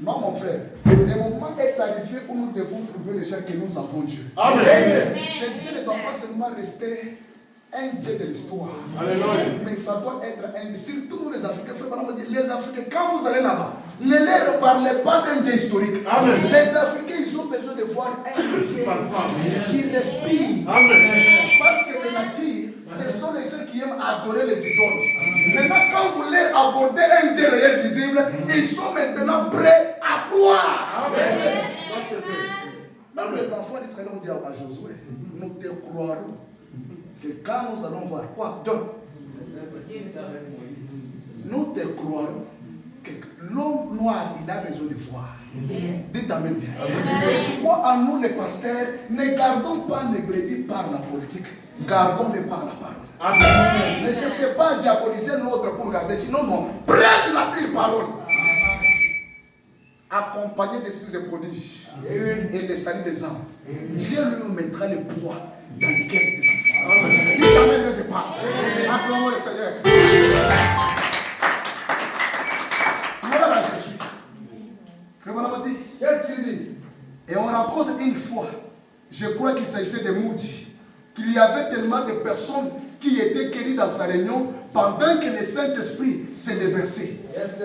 Non, mon frère, le moment est arrivé où nous devons trouver les gens que nous avons Dieu. Amen. Ce Dieu ne doit pas seulement rester un Dieu de l'histoire. Mais ça doit être un. Surtout nous les Africains, frère, les Africains, quand vous allez là-bas, ne leur parlez pas d'un Dieu historique. Amen. Les Africains, ils ont besoin de voir un Dieu qui respire. Parce que de nature, ce sont les gens qui aiment adorer les idoles. Maintenant, quand vous leur abordez un Dieu réel visible, ils sont maintenant prêts à croire. Même les enfants d'Israël ont dit à Josué, nous te croirons que quand nous allons voir quoi, John, nous te croirons que l'homme noir, il a besoin de voir. Dites Amen bien. C'est pourquoi à nous les pasteurs, ne gardons pas les brebis par la politique, gardons-les par la parole. Ne cherchez pas à diaboliser l'autre pour garder, sinon non, prêche la pure parole. Accompagné de signes et prodiges et le salut des âmes, Dieu lui nous mettra le poids dans le cœur des enfants. Dites Amen, je parle. Acclamons le Seigneur. Gloire à Jésus. Frère Branham dit, Qu'est-ce qu'il dit? et on raconte une fois, je crois qu'il s'agissait de Moody, qu'il y avait tellement de personnes qui étaient guéries dans sa réunion pendant que le Saint-Esprit s'est déversé.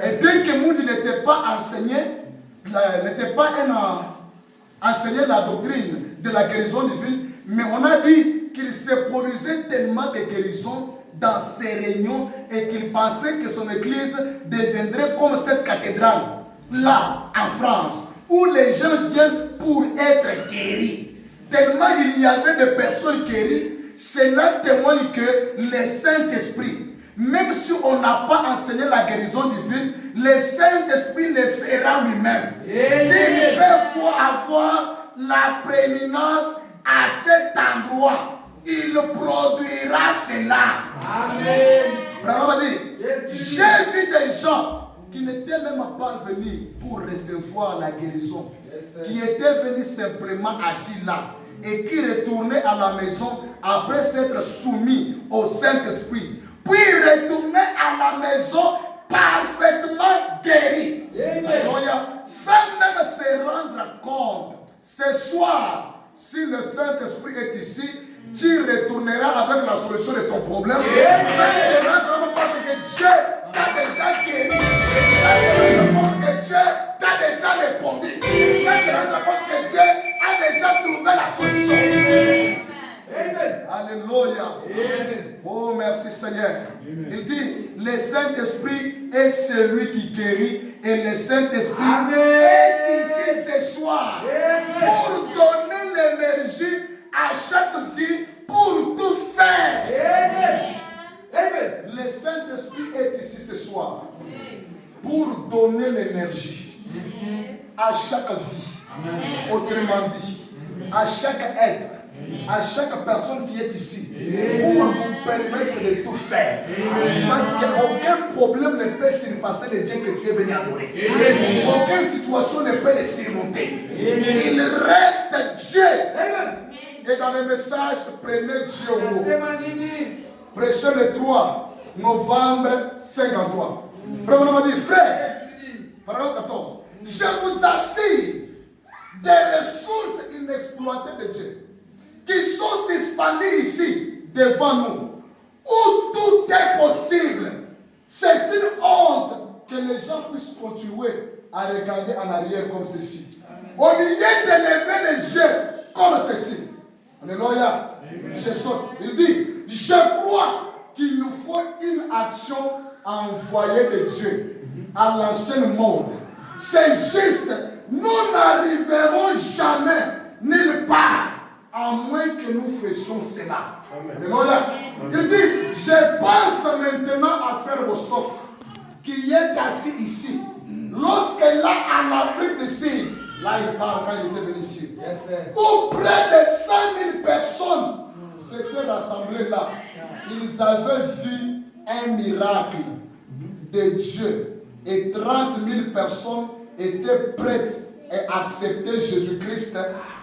Et bien que Moody n'était pas enseigné, enseigné la doctrine de la guérison divine, mais on a dit qu'il se produisait tellement de guérisons dans ses réunions et qu'il pensait que son église deviendrait comme cette cathédrale là en France où les gens viennent pour être guéris. Tellement il y avait de personnes guéries, cela témoigne que le Saint-Esprit, même si on n'a pas enseigné la guérison divine, le Saint-Esprit le fera lui-même. S'il veut avoir la prééminence à cet endroit, il produira cela. Amen. Bravo, j'ai vu des gens qui n'étaient même pas venus pour recevoir la guérison, qui étaient venus simplement assis là et qui retournaient à la maison après s'être soumis au Saint-Esprit, puis retournaient à la maison parfaitement guéris. Sans même se rendre compte. Ce soir, si le Saint-Esprit est ici, tu retourneras avec la solution de ton problème. Sans te rendre compte que Dieu t'a déjà guéri. Sans te rendre compte que Dieu t'a déjà répondu. Sans te rendre compte que Dieu a déjà trouvé la solution. Amen. Alléluia. Amen. Oh, merci Seigneur. Amen. Il dit, le Saint-Esprit est celui qui guérit et le Saint-Esprit est ici ce soir. Amen. Pour donner l'énergie à chaque vie pour tout faire. Amen. Amen. Le Saint-Esprit est ici ce soir pour donner l'énergie à chaque vie. Amen. Autrement dit, à chaque être à chaque personne qui est ici pour vous permettre de tout faire. Parce qu'aucun problème ne peut surpasser le Dieu que tu es venu adorer. Aucune situation ne peut le surmonter. Il reste Dieu. Et dans le message, prenez Dieu au mot. Prêchez le 3 novembre 53. Frère, on m'a dit, frère, paragraphe 14. Je vous assure des ressources inexploitées de Dieu qui sont suspendues ici devant nous, où tout est possible. C'est une honte que les gens puissent continuer à regarder en arrière comme ceci. Au lieu de lever les yeux comme ceci. Alléluia. Je saute. Il dit, je crois qu'il nous faut une action envoyée de Dieu à l'ancienne mode. C'est juste, nous n'arriverons jamais nulle part à moins que nous fassions cela. Alléluia. Il dit, je pense maintenant à Frère Bossoff qui est assis ici. Lorsque là en Afrique du Sud, là il parle quand il était venu ici, où près de 100 000 personnes s'étaient rassemblées là, ils avaient vu un miracle de Dieu et 30 000 personnes étaient prêtes à accepter Jésus-Christ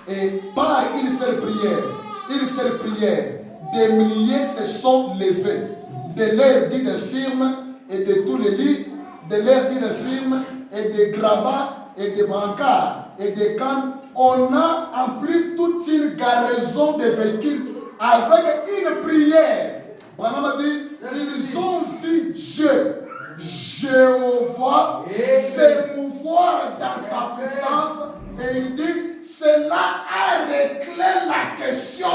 et par une seule prière, des milliers se sont levés de l'air dit d'infirmes et de tous les lits, de l'air dit d'infirmes et des grabats et des brancards et des cannes. On a en plus toute une garnison de véhicules avec une prière. Vraiment dit, ils ont vu Dieu, Jéhovah, s'émouvoir dans sa puissance. Et il dit, cela a réglé la question.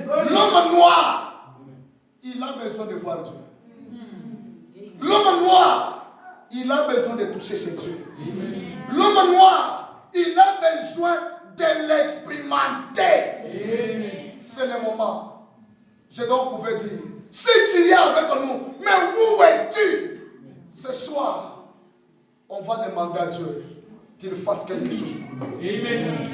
L'homme noir, il a besoin de voir Dieu. L'homme noir, il a besoin de toucher chez Dieu. L'homme noir, il a besoin de l'expérimenter. C'est le moment. Je donc pouvais dire, si tu es avec nous, mais où es-tu? Ce soir, on va demander à Dieu qu'il fasse quelque chose pour nous.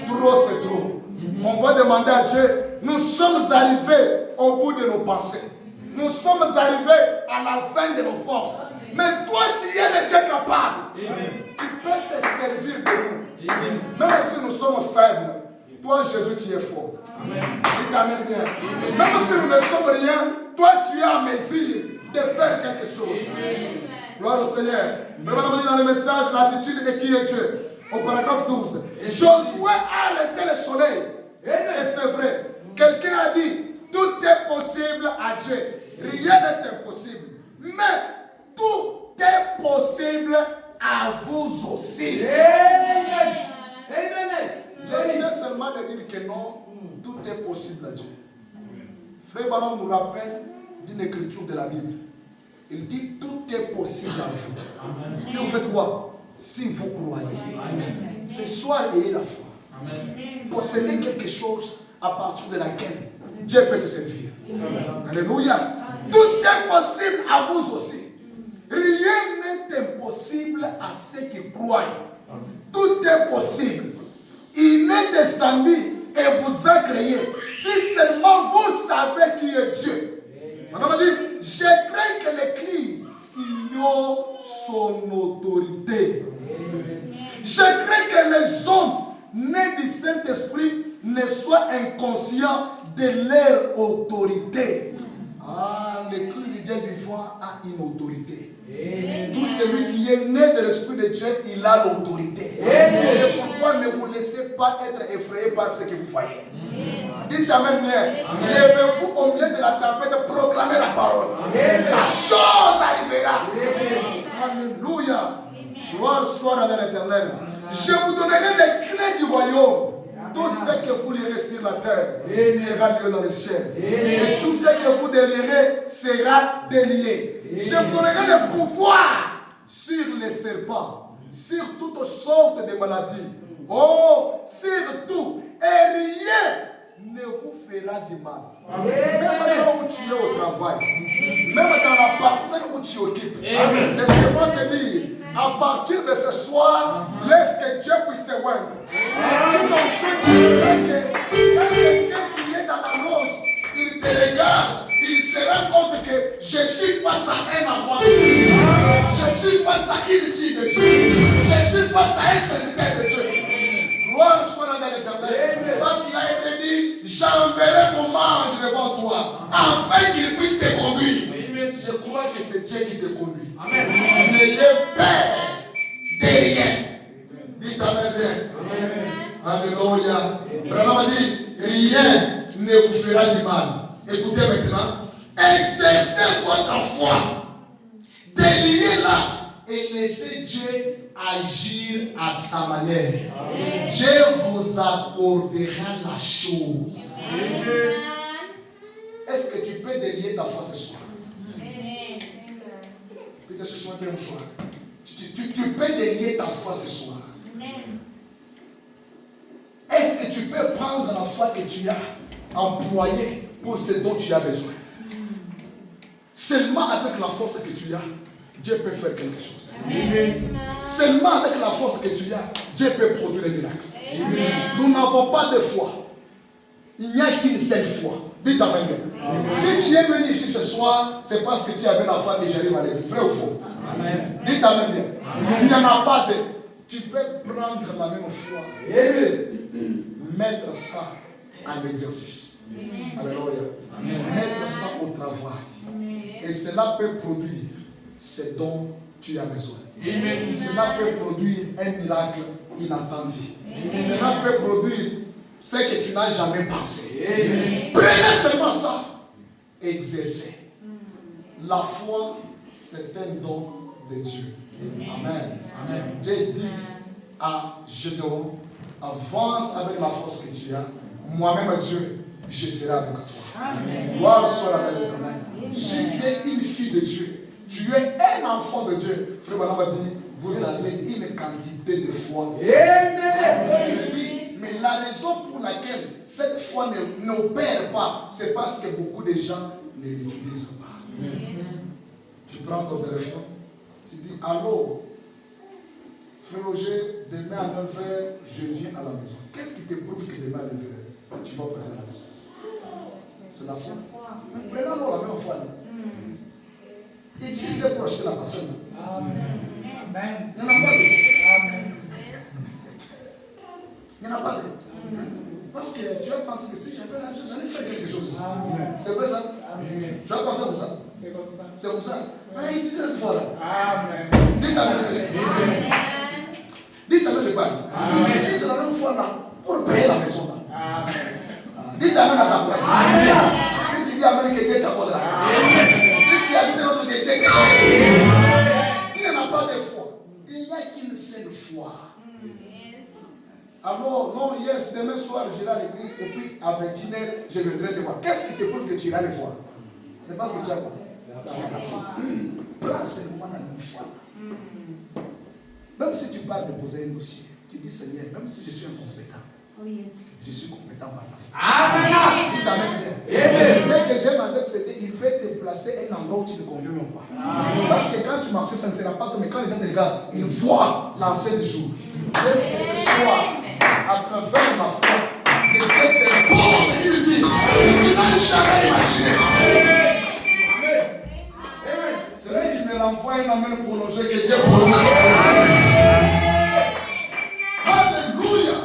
Trop, c'est trop. On va demander à Dieu, nous sommes arrivés au bout de nos pensées. Nous sommes arrivés à la fin de nos forces. Mais toi, tu es le Dieu capable. Tu peux te servir de nous. Même si nous sommes faibles, toi, Jésus, tu es fort. Il t'amène bien. Même si nous ne sommes rien, toi, tu es en mesure de faire quelque chose. Gloire au Seigneur. Vraiment, dans le message, l'attitude et qui est Dieu. Au paragraphe 12. Josué a arrêté le soleil. Et c'est vrai. Quelqu'un a dit, tout est possible à Dieu. Rien n'est impossible. Mais tout est possible à vous aussi. Laissez seulement de dire que non, tout est possible à Dieu. Frère Ballon nous rappelle d'une écriture de la Bible. Il dit tout est possible à vous. Amen. Si vous faites quoi? Si vous croyez. Amen. Ce soir, ayez la foi. Amen. Possédez quelque chose à partir de laquelle Dieu peut se servir. Amen. Alléluia. Amen. Tout est possible à vous aussi. Rien n'est impossible à ceux qui croient. Amen. Tout est possible. Il est descendu et vous a créé. Si seulement vous savez qui est Dieu. On m'a dit, je crains que l'Église ignore son autorité. Je crains que les hommes nés du Saint-Esprit ne soient inconscients de leur autorité. Ah, l'Église du Dieu vivant a une autorité. Tout celui qui est né de l'Esprit de Dieu, il a l'autorité. C'est pourquoi ne vous laissez pas être effrayé par ce que vous voyez. Dites Amen bien. Levez-vous au milieu de la tempête, proclamez la parole. La chose arrivera. Alléluia. Gloire soit à l'Éternel. Je vous donnerai les clés du royaume. Tout ce que vous lirez sur la terre sera lié dans le ciel. Et tout ce que vous délierez sera délié. Je vous donnerai le pouvoir sur les serpents, sur toutes sortes de maladies. Oh, sur tout. Et rien ne vous fera du mal. Même là où tu es au travail, même dans la parcelle où tu occupes. Laissez-moi te dire, à partir de ce soir, laisse que Dieu puisse te oindre. Tu n'en sais que là, afin qu'il puisse te conduire. Je crois que c'est Dieu qui te conduit. N'ayez peur de rien. Dites Amen bien. Alléluia. Vraiment dit, rien ne vous fera du mal. Écoutez maintenant. Exercez votre foi. Déliez-la et laissez Dieu agir à sa manière. Dieu vous accordera la chose. Est-ce que tu peux délier ta foi ce soir? Peut-être ce soir, tu peux délier ta foi ce soir. Est-ce que tu peux prendre la foi que tu as employée pour ce dont tu as besoin? Seulement avec la force que tu as, Dieu peut faire quelque chose. Seulement avec la force que tu as, Dieu peut produire un miracle. Nous n'avons pas de foi. Il n'y a qu'une seule foi. Dites Amen. Si tu es venu ici ce soir, c'est parce que tu avais la foi que j'arrive à l'église. Vrai ou faux? Dites Amen bien. Il n'y en a pas de. Tu peux prendre la même foi. Mettre ça en exercice. Alléluia. Mettre ça au travail. Et cela peut produire ce dont tu as besoin. Cela peut produire un miracle inattendu. Cela peut produire ce que tu n'as jamais pensé. Prenez seulement ça. Exercez. La foi, c'est un don de Dieu. Amen. Dieu dit à Gédéon, avance avec la force que tu as. Moi-même, Dieu, je serai avec toi. Gloire soit à l'Éternel. Si tu es une fille de Dieu, tu es un enfant de Dieu. Frère Branham a dit, vous avez une quantité de foi. Il dit, mais la raison pour laquelle cette foi n'opère pas, c'est parce que beaucoup de gens ne l'utilisent pas. Tu prends ton téléphone, tu dis, allô, frère Roger, demain à 9h, je viens à la maison. Qu'est-ce qui te prouve que demain à 9h, tu vas passer à la maison? C'est la foi. Prenons la même foi. Utilisez pour acheter la personne. Amen. Il n'y en a pas de. Amen. Il n'y en a pas de. Parce que tu vas penser que si j'avais l'argent, j'allais faire quelque chose. C'est vrai ça? Amen. Tu vas penser comme ça? C'est comme ça. C'est comme ça. Utilisez cette foi-là. Amen. Dites Amen. Dites Amen, je parle. Utilisez la même foi-là pour payer la maison. Amen. Dites Amen à sa place. Amen. Si tu dis Amen, que Dieu t'accorde la grâce. Si tu ajoutes notre Dieu, Dieu t'accorde. Il n'y en a pas de foi. Il n'y a qu'une seule foi. Alors, non, hier, demain soir, j'irai à l'église et puis à 21h, je viendrai te voir. Qu'est-ce qui te prouve que tu iras les voir? C'est parce que tu as quoi? Prends seulement la même foi. Même si tu parles de poser un dossier, tu dis Seigneur, même si je suis incompétent, je suis compétent par la foi. Amen. Dis Amen bien. Ce que j'aime avec c'est qu'il peut te placer un endroit où tu ne conviens même pas. Parce que quand tu marches, ça ne sera pas toi, mais quand les gens te regardent, ils voient l'ancien du jour. Est-ce que ce soir, à travers ma foi, je vais te pose une vie que tu n'as jamais imaginé. C'est lui qui me renvoie un amen prolongé que Dieu prolonge. Alléluia.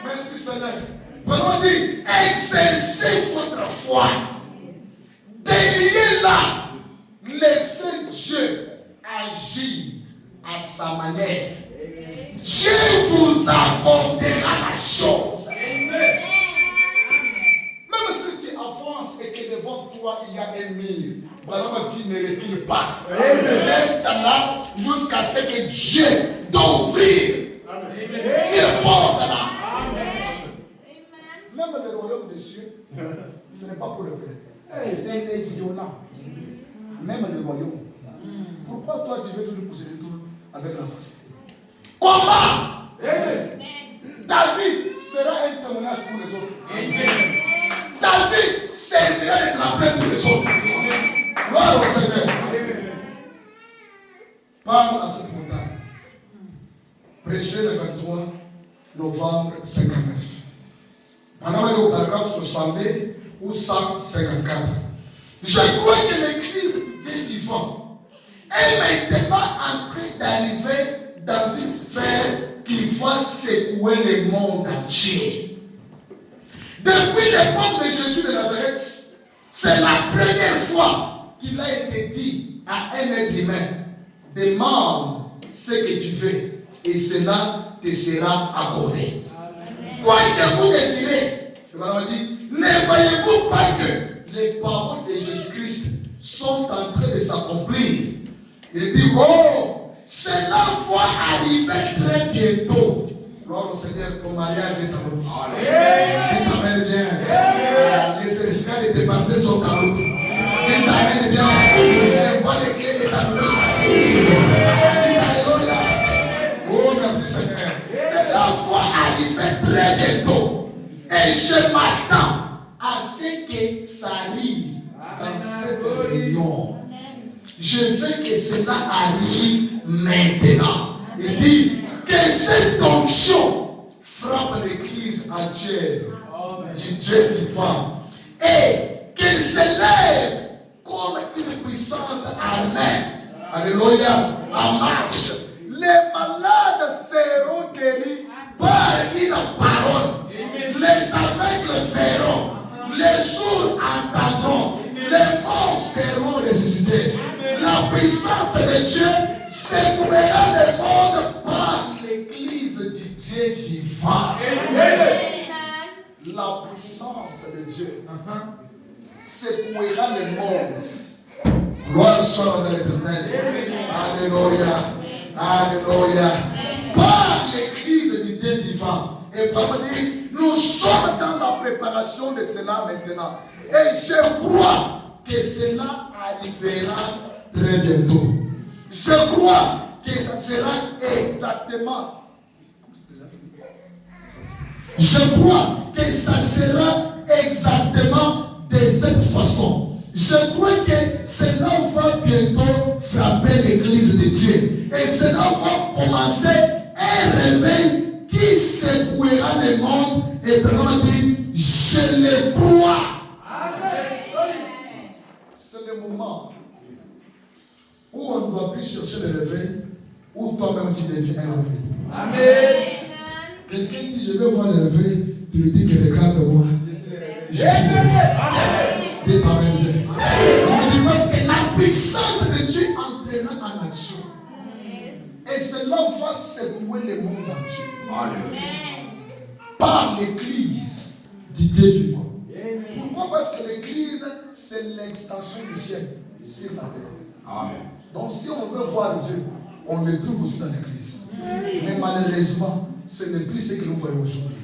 Merci Seigneur. Vraiment dit, exercez votre foi. Déliez-la. Laissez Dieu agir à sa manière. Dieu vous accordera la chose. Même si tu avances et que devant toi il y a un mur, Branham dit ne recule pas. Reste là jusqu'à ce que Dieu t'ouvre. Il porte là. Même le royaume des cieux, ce n'est pas pour le père. C'est les violents. Même le royaume. Pourquoi toi tu veux toujours pousser le tour avec la facilité? Comment? Ta vie sera un témoignage pour les autres. Ta vie servira de tremplin pour les autres. Gloire au Seigneur. Parle à cette montagne. Prêchez le 23 novembre 59. Pendant le paragraphe 62 ou 154. Je crois que l'église était vivante est maintenant en train d'arriver dans une sphère qui va secouer le monde entier. Depuis l'époque de Jésus de Nazareth, C'est la première fois qu'il a été dit à un être humain, demande ce que tu veux et cela te sera accordé. Quoi que vous désirez, le Parlement dit, ne voyez-vous pas que les paroles de Jésus-Christ sont en train de s'accomplir? Il dit, oh, cela va arriver très bientôt. Gloire au Seigneur, ton mariage est en route. Dites amen bien. Les certificats de tes parcelles sont en route. Dites amen bien. Je vois les clés de ta nouvelle partie. Dites alléluia. Oh, merci Seigneur. Cela va arriver très bientôt. Et je m'attends à ce que ça arrive dans cette réunion. Je veux que cela arrive maintenant. Il dit que cette onction frappe l'église entière du Dieu vivant et qu'elle s'élève comme une puissante armée. Alléluia. En marche. Les malades seront guéris par une parole. Les aveugles verront. Les sourds entendront. Les morts seront ressuscités. La puissance de Dieu secouera le monde par l'église du Dieu vivant. La puissance de Dieu secouera le monde. Gloire soit à l'Éternel. Alléluia. Alléluia. Par l'église du Dieu vivant. Et Papa dit, nous sommes dans la préparation de cela maintenant. Et je crois que cela arrivera très bientôt. Je crois que ça sera exactement. Je crois que ça sera exactement de cette façon. Je crois que cela va bientôt frapper l'église de Dieu. Et cela va commencer un réveil qui secouera le monde. Et Bernard dit, je le crois. C'est le moment où on ne doit plus chercher le réveil, où toi-même tu deviens un réveil. Amen. Quelqu'un dit, je vais voir le réveil, tu lui dis que regarde-moi. Je suis le réveil. Dis amen. On dit parce que la puissance de Dieu entraînera en action. Et cela va secouer le monde entier. Amen. Par l'église du Dieu vivant. Pourquoi? Parce que l'église, c'est l'extension du ciel sur la terre. Amen. Donc si on veut voir Dieu, on le trouve aussi dans l'église. Mais malheureusement, ce n'est plus ce que nous voyons aujourd'hui.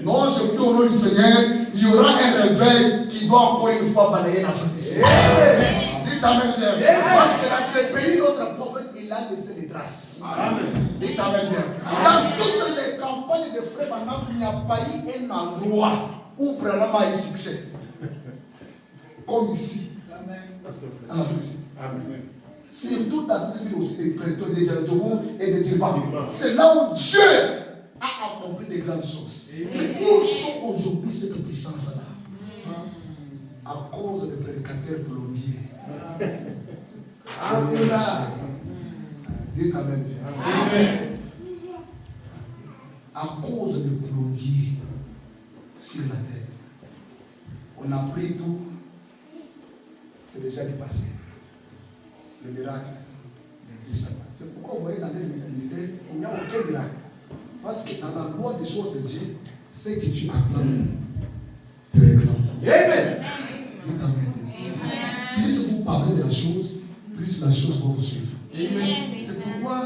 Non, je vous dis au nom du Seigneur, il y aura un réveil qui doit encore une fois balayer l'Afrique ici. Dites amen bien. Parce que dans ce pays, notre prophète, il a laissé des traces. Amen. Dites amen bien. Dans toutes les campagnes de frères Branham, il n'y a pas eu un endroit où Branham a eu succès. Comme ici. En Afrique. Amen. Surtout dans cette ville aussi, des prêteurs, des Djadjoubou et des Djibam. C'est là où Dieu a accompli des grandes choses. Mais où sont aujourd'hui cette puissance-là? À cause des prédicateurs plombiers. Amen. Dites amen. Amen. À cause des plombiers sur la terre. On a pris tout. C'est déjà du passé. Le miracle n'existe pas. C'est pourquoi vous voyez dans les ministères, il n'y a aucun miracle. Parce que dans la loi des choses de Dieu, ce que tu acclames, te réclame. Amen. Plus vous parlez de la chose, plus la chose va vous suivre. Amen. C'est pourquoi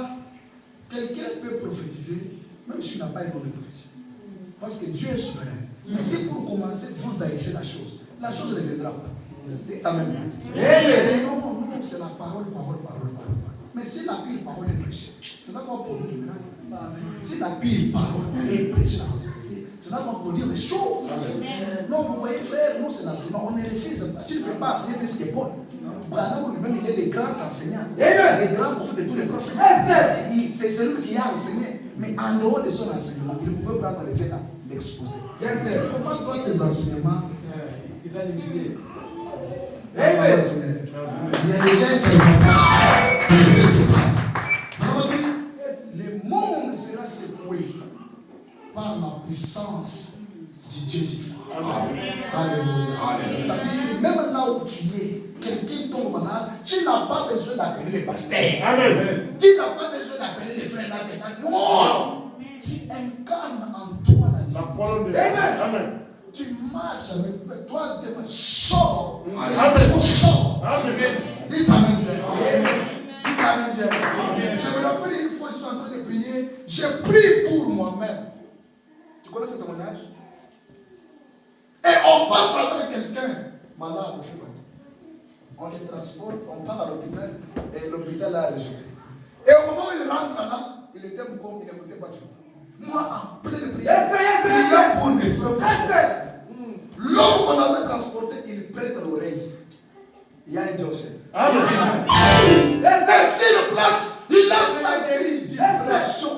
quelqu'un peut prophétiser, même s'il n'a pas une bonne prophétie. Parce que Dieu est souverain. Mais si pour commencer, vous haïssez la chose ne viendra pas. Amen. Amen. Non, c'est la parole. Mais si la pire parole est prêchée, cela va produire des miracles. Si la pire parole est prêchée dans cette vérité, cela va produire des choses. Amen. Non, vous voyez, frère, nous c'est l'enseignement, on ne refuse pas. Tu ne peux pas enseigner plus que Paul. Branham lui-même, il est le grand enseignant. Le grand prophète de tous les prophètes. C'est celui qui a enseigné. Mais en dehors de son enseignement, il pouvait prendre le Dieu et l'exposer. Comment toi, tes enseignements, ils ont limité? Il y a déjà un serviteur le monde sera secoué par la puissance du Dieu vivant. Alléluia. C'est-à-dire, même là où tu es, quelqu'un tombe malade, tu n'as pas besoin d'appeler les pasteurs. Amen. Tu n'as pas besoin d'appeler les frères là, c'est pas. Non! Tu incarnes en toi la La divinité. parole de Dieu. Amen. Tu marches avec toi, démon sort. Amen. Démon sort. Amen. Dites Amen bien. Dites Amen bien. Je me rappelle une fois, je suis en train de prier, j'ai prié pour moi-même. Tu connais ce témoignage? Et on passe avec quelqu'un malade au Fébati. On les transporte, on part à l'hôpital et l'hôpital a rejeté. Et au moment où il rentre là, il était comme il n'écoutait pas Dieu. Moi, en pleine prière, priant pour mes frères. L'homme qu'on avait transporté, il prête l'oreille. Il y a un Dieu au ciel. Amen. Et sur place, il a senti une vibration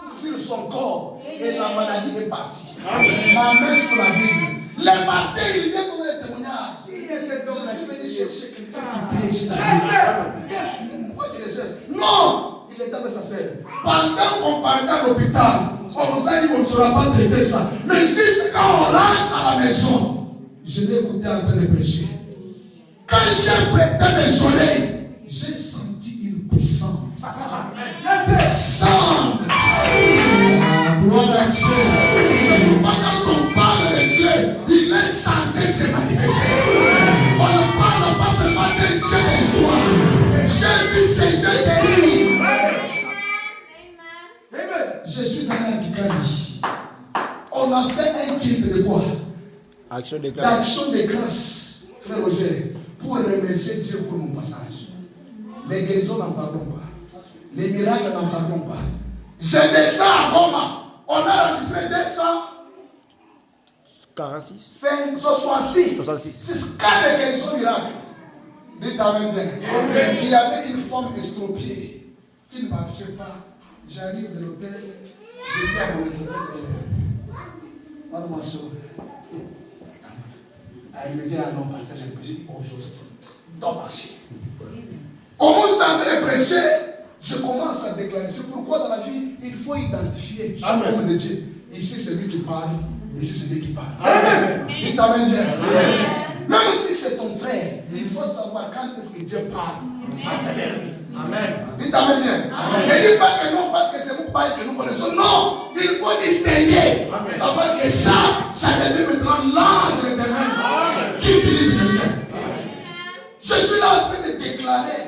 sur son corps et la maladie est partie. Ma main sur la Bible. Le matin, il vient donner le témoignage. Je suis venu chercher quelqu'un qui prie ici. Pourquoi tu le sais? Non! Il était avec sa sœur. Pendant qu'on partait à l'hôpital, on nous a dit qu'on ne saura pas traiter ça. Mais juste quand on rentre à la maison, je l'ai écouté en train de prêcher. Quand j'ai prêté mes oreilles, j'ai senti une puissance. Descendre. Gloire à Dieu. C'est pourquoi quand on parle de Dieu, il est censé se manifester. On ne parle pas seulement de Dieu des joies. J'ai vu ce Dieu qui prie. Je suis allé à Kikali. On a fait un culte de quoi? Action de grâce. D'action de grâce, frère Roger, pour remercier Dieu pour mon passage. Les guérisons n'en parlons pas. Les miracles n'en parlons pas. Je descends à Goma. On a enregistré 46. 66. 66. C'est cas de guérison miracle. Dites Amen bien. Il y avait une femme estropiée qui ne marchait pas. J'arrive de l'hôtel, je dis à mon équipe, mademoiselle, elle me dit, ah non, pasteur, j'ai dit, oh Joseph, dois marcher. Au moment où je suis en train de prêcher, je commence à déclarer. C'est pourquoi dans la vie, il faut identifier l'homme de Dieu. Ici, c'est lui qui parle, ici, c'est lui qui parle. Amen. Il t'amène bien. Même si c'est ton frère, il faut savoir quand est-ce que Dieu parle à travers lui. Amen. Il t'amène bien. Ne dis pas que non parce que c'est vous pas que nous connaissons. Non, il faut distinguer. Savoir que ça devient maintenant l'ange de l'éternel qui utilise quelqu'un. Je suis là en train de déclarer.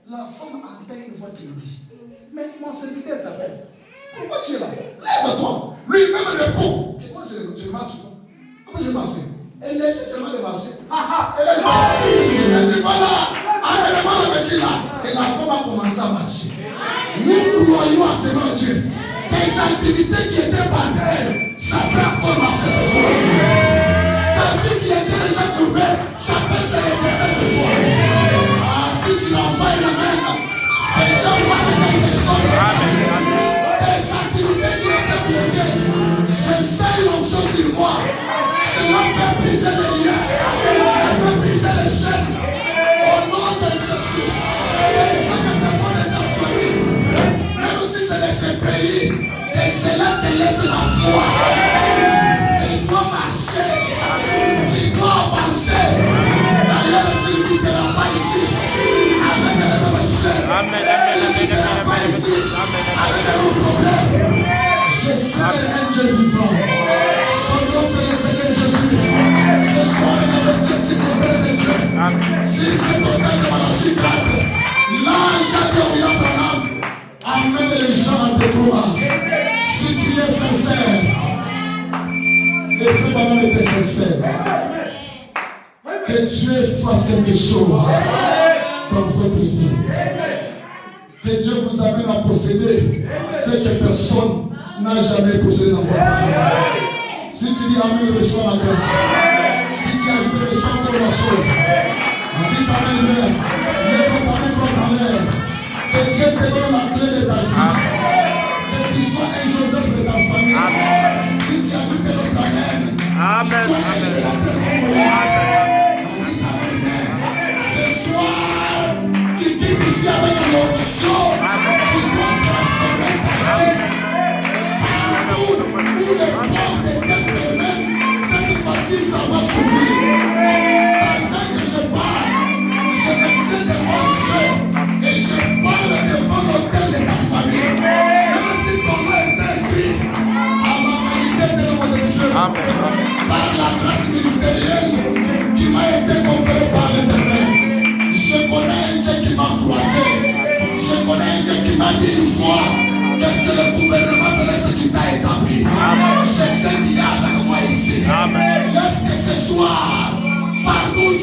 La femme entend une voix qui lui dit, mais mon serviteur t'appelle. Pourquoi tu es là? Lève-toi. Lui-même répond. Et moi je marche. Comment je marche? Elle laisse seulement de marcher. Elle est là. Elle dit voilà. Amène-moi avec lui là. Et la femme a commencé à marcher. Nous croyons à ce nom de Dieu. Tes activités qui étaient par terre, ça peut encore marcher ce soir. Ta vie qui était déjà courbée, ça peut se redresser ce soir. Ah, si tu l'envoies la main, que Dieu fasse quelque chose. Tes activités qui étaient bloquées, j'essaie l'onction sur moi. Cela peut briser les liens. Ça peut briser les chaînes. Au nom de Jésus. Et chaque démon de ta famille. Même si c'est de ce pays. Et cela te laisse la foi. Tu dois marcher. Tu dois avancer. D'ailleurs, tu ne quitteras pas ici. Avec les mêmes chaînes. Tu ne quitteras pas ici. Avec les mêmes problèmes. Je sais un Dieu vivant. Son nom c'est le Seigneur Jésus. Ce soir, je veux dire c'est le Père de Dieu. Si c'est ton temps de Malachie 4, l'ange a dit au William Branham, amène les gens à te croire. Si tu es sincère, les frères Branham étaient sincères. Que Dieu fasse quelque chose dans votre vie. Que Dieu vous amène à posséder ce que personne n'a jamais possédé dans votre vie. Si tu dis Amen, reçois la grâce. Si tu ajoutes, reçois encore la chose. Dis Amen, Père. Lève ta main dans l'air. Que Dieu te donne la clé de ta vie. Que tu sois un Joseph de ta famille. Amen. Si tu ajoutes l'autre Amen, sois un libérateur comme Moïse. Dis Amen, Père. Ce soir, tu quittes ici avec une onction qui doit transformer ta vie. Où les portes étaient fermées, cette fois-ci ça va s'ouvrir. Pendant que je parle,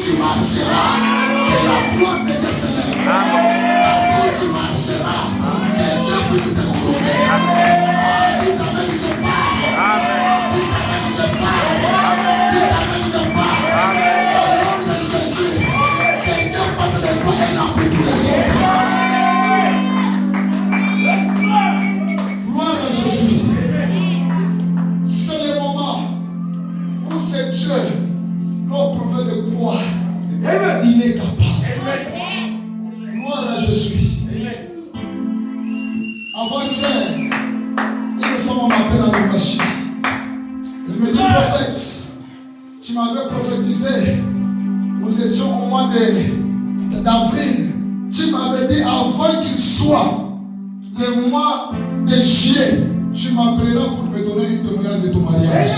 tu marcheras, que la gloire de Dieu s'élève. Partout où tu marcheras, que Dieu puisse te couronner. Dis Amen, je pars. Dis Amen, je pars. Dis Amen, je pars. Au nom de Jésus, que Dieu fasse des doigts et l'empire pour les autres. Gloire à Jésus. C'est le moment où c'est Dieu, notre prophète de croire. Il est capable. Gloire à Jésus. Avant-hier, une femme m'appelle à Domachi. Elle me dit, prophète, tu m'avais prophétisé. Nous étions au mois d'avril. Tu m'avais dit avant qu'il soit le mois de juillet, tu m'appelleras pour me donner un témoignage de ton mariage.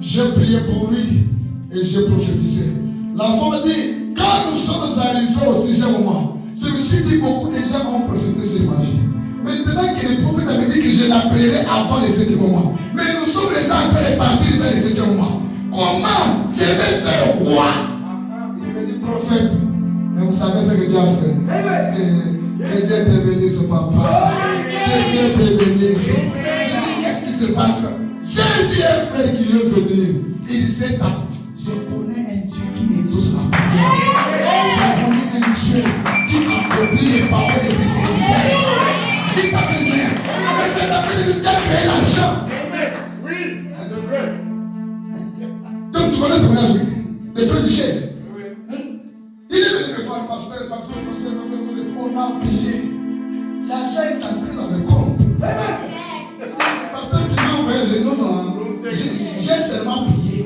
J'ai prié pour lui et j'ai prophétisé. La femme dit, quand nous sommes arrivés au 6e moment, je me suis dit, beaucoup de gens ont prophétisé sur ma vie. Maintenant que le prophète avait dit que je l'appellerai avant le 7e moment. Mais nous sommes déjà en train de partir vers le 7e moment. Comment je vais faire quoi? Il me dit, prophète, mais vous savez ce que Dieu a fait. Que Dieu te bénisse, papa. Que Dieu te bénisse. Je dis, qu'est-ce qui se passe? J'ai vu un frère qui est venu. Il s'est tapé. Je connais un Dieu qui exauce la prière. Je connais un Dieu qui accomplit les paroles de ses serviteurs. Il t'a fait bien. Le frère d'Afrique de Dieu a créé l'argent. Oui, c'est vrai. Donc tu connais ton âge, le frère Michel. Il est venu me voir, pasteur. On a payé. L'argent est entré dans mes comptes. Pasteur, tu m'as envoyé, non. J'ai seulement payé.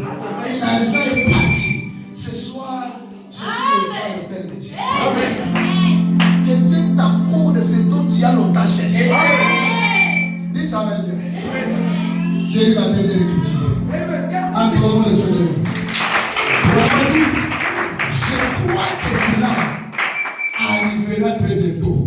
Et l'argent est parti. Ce soir, je suis le frère de Père de Dieu. Que Dieu t'accorde de ce dont tu as longtemps cherché. Dites Amen. J'ai lu la dernière écriture. Acclamons le Seigneur. Je crois que cela arrivera très bientôt.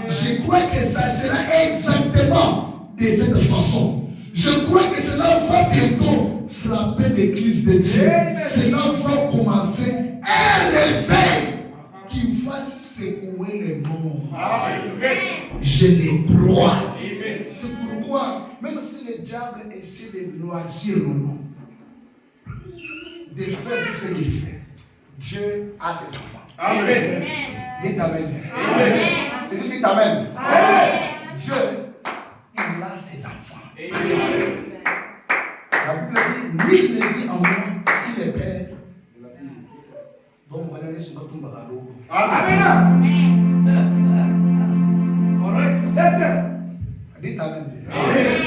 Je crois que ça sera exactement de cette façon. Je crois que cela va bientôt frapper l'église de Dieu. Cela va commencer un réveil qui va secouer le monde. Je le crois. C'est pourquoi, même si le diable essaie de noircir le monde, de faire tout ce qu'il fait, Dieu a ses enfants. Amen. Dites Amen. Amen. C'est lui qui dit Amen. Dieu, il a ses enfants. La Bible dit, nul ne vit en moi si le Père. Donc, on va aller sur notre barreau. Amen. Dites Amen. Amen.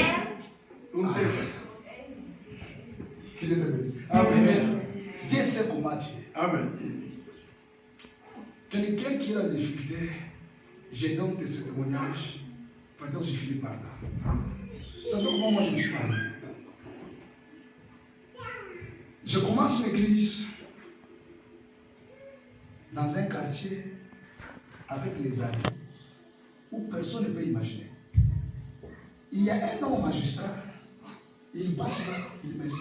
Qu'il est le bénisse. Amen. Dieu sait comment tu es. Amen. Quelqu'un qui a la difficulté, je donne tes témoignages. Maintenant, je finis par là. Vous savez comment moi je me suis parlé? Je commence l'église dans un quartier avec les amis où personne ne peut imaginer. Il y a un homme magistrat, il passe là, il me dit,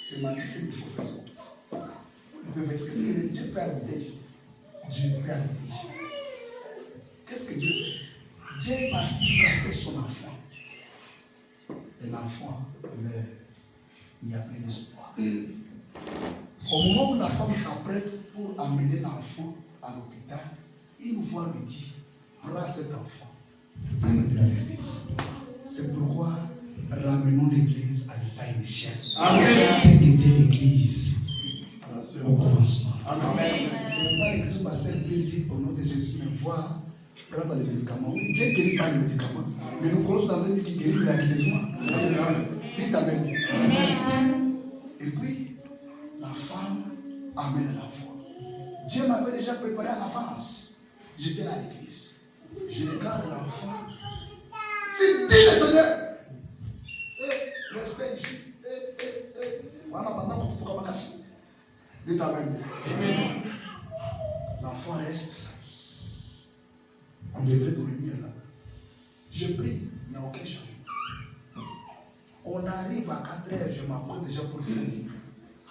c'est ma vie, c'est qu'il faut faire ça. Mais qu'est-ce que Dieu peut habiter ici? Dieu peut habiter ici. Qu'est-ce que Dieu fait? Dieu est parti frapper son enfant. Et l'enfant meurt. Il n'y a plus d'espoir. Au moment où la femme s'apprête pour amener l'enfant à l'hôpital, une voix lui dit, prends cet enfant, amène-le à l'église. C'est pourquoi ramenons l'église à l'état initial. Amen. C'était l'église au commencement. Amen. Ce n'est pas l'église où ma sœur Bill dit au nom de Jésus, mais voir prendre les médicaments. Oui, Dieu ne guérit pas les médicaments. Mais nous croyons dans un Dieu qui guérit miraculeusement. Dites Amen. Et puis, la femme amène l'enfant. Dieu m'avait déjà préparé à l'avance. J'étais à l'église. Je regarde l'enfant. C'est dit le Seigneur. Restez ici. Voilà, maintenant, pour comment casser. Dites Amen. L'enfant reste. On devrait dormir là. Je prie, il n'y a aucun changement. On arrive à 4 heures, je m'apprends déjà pour finir.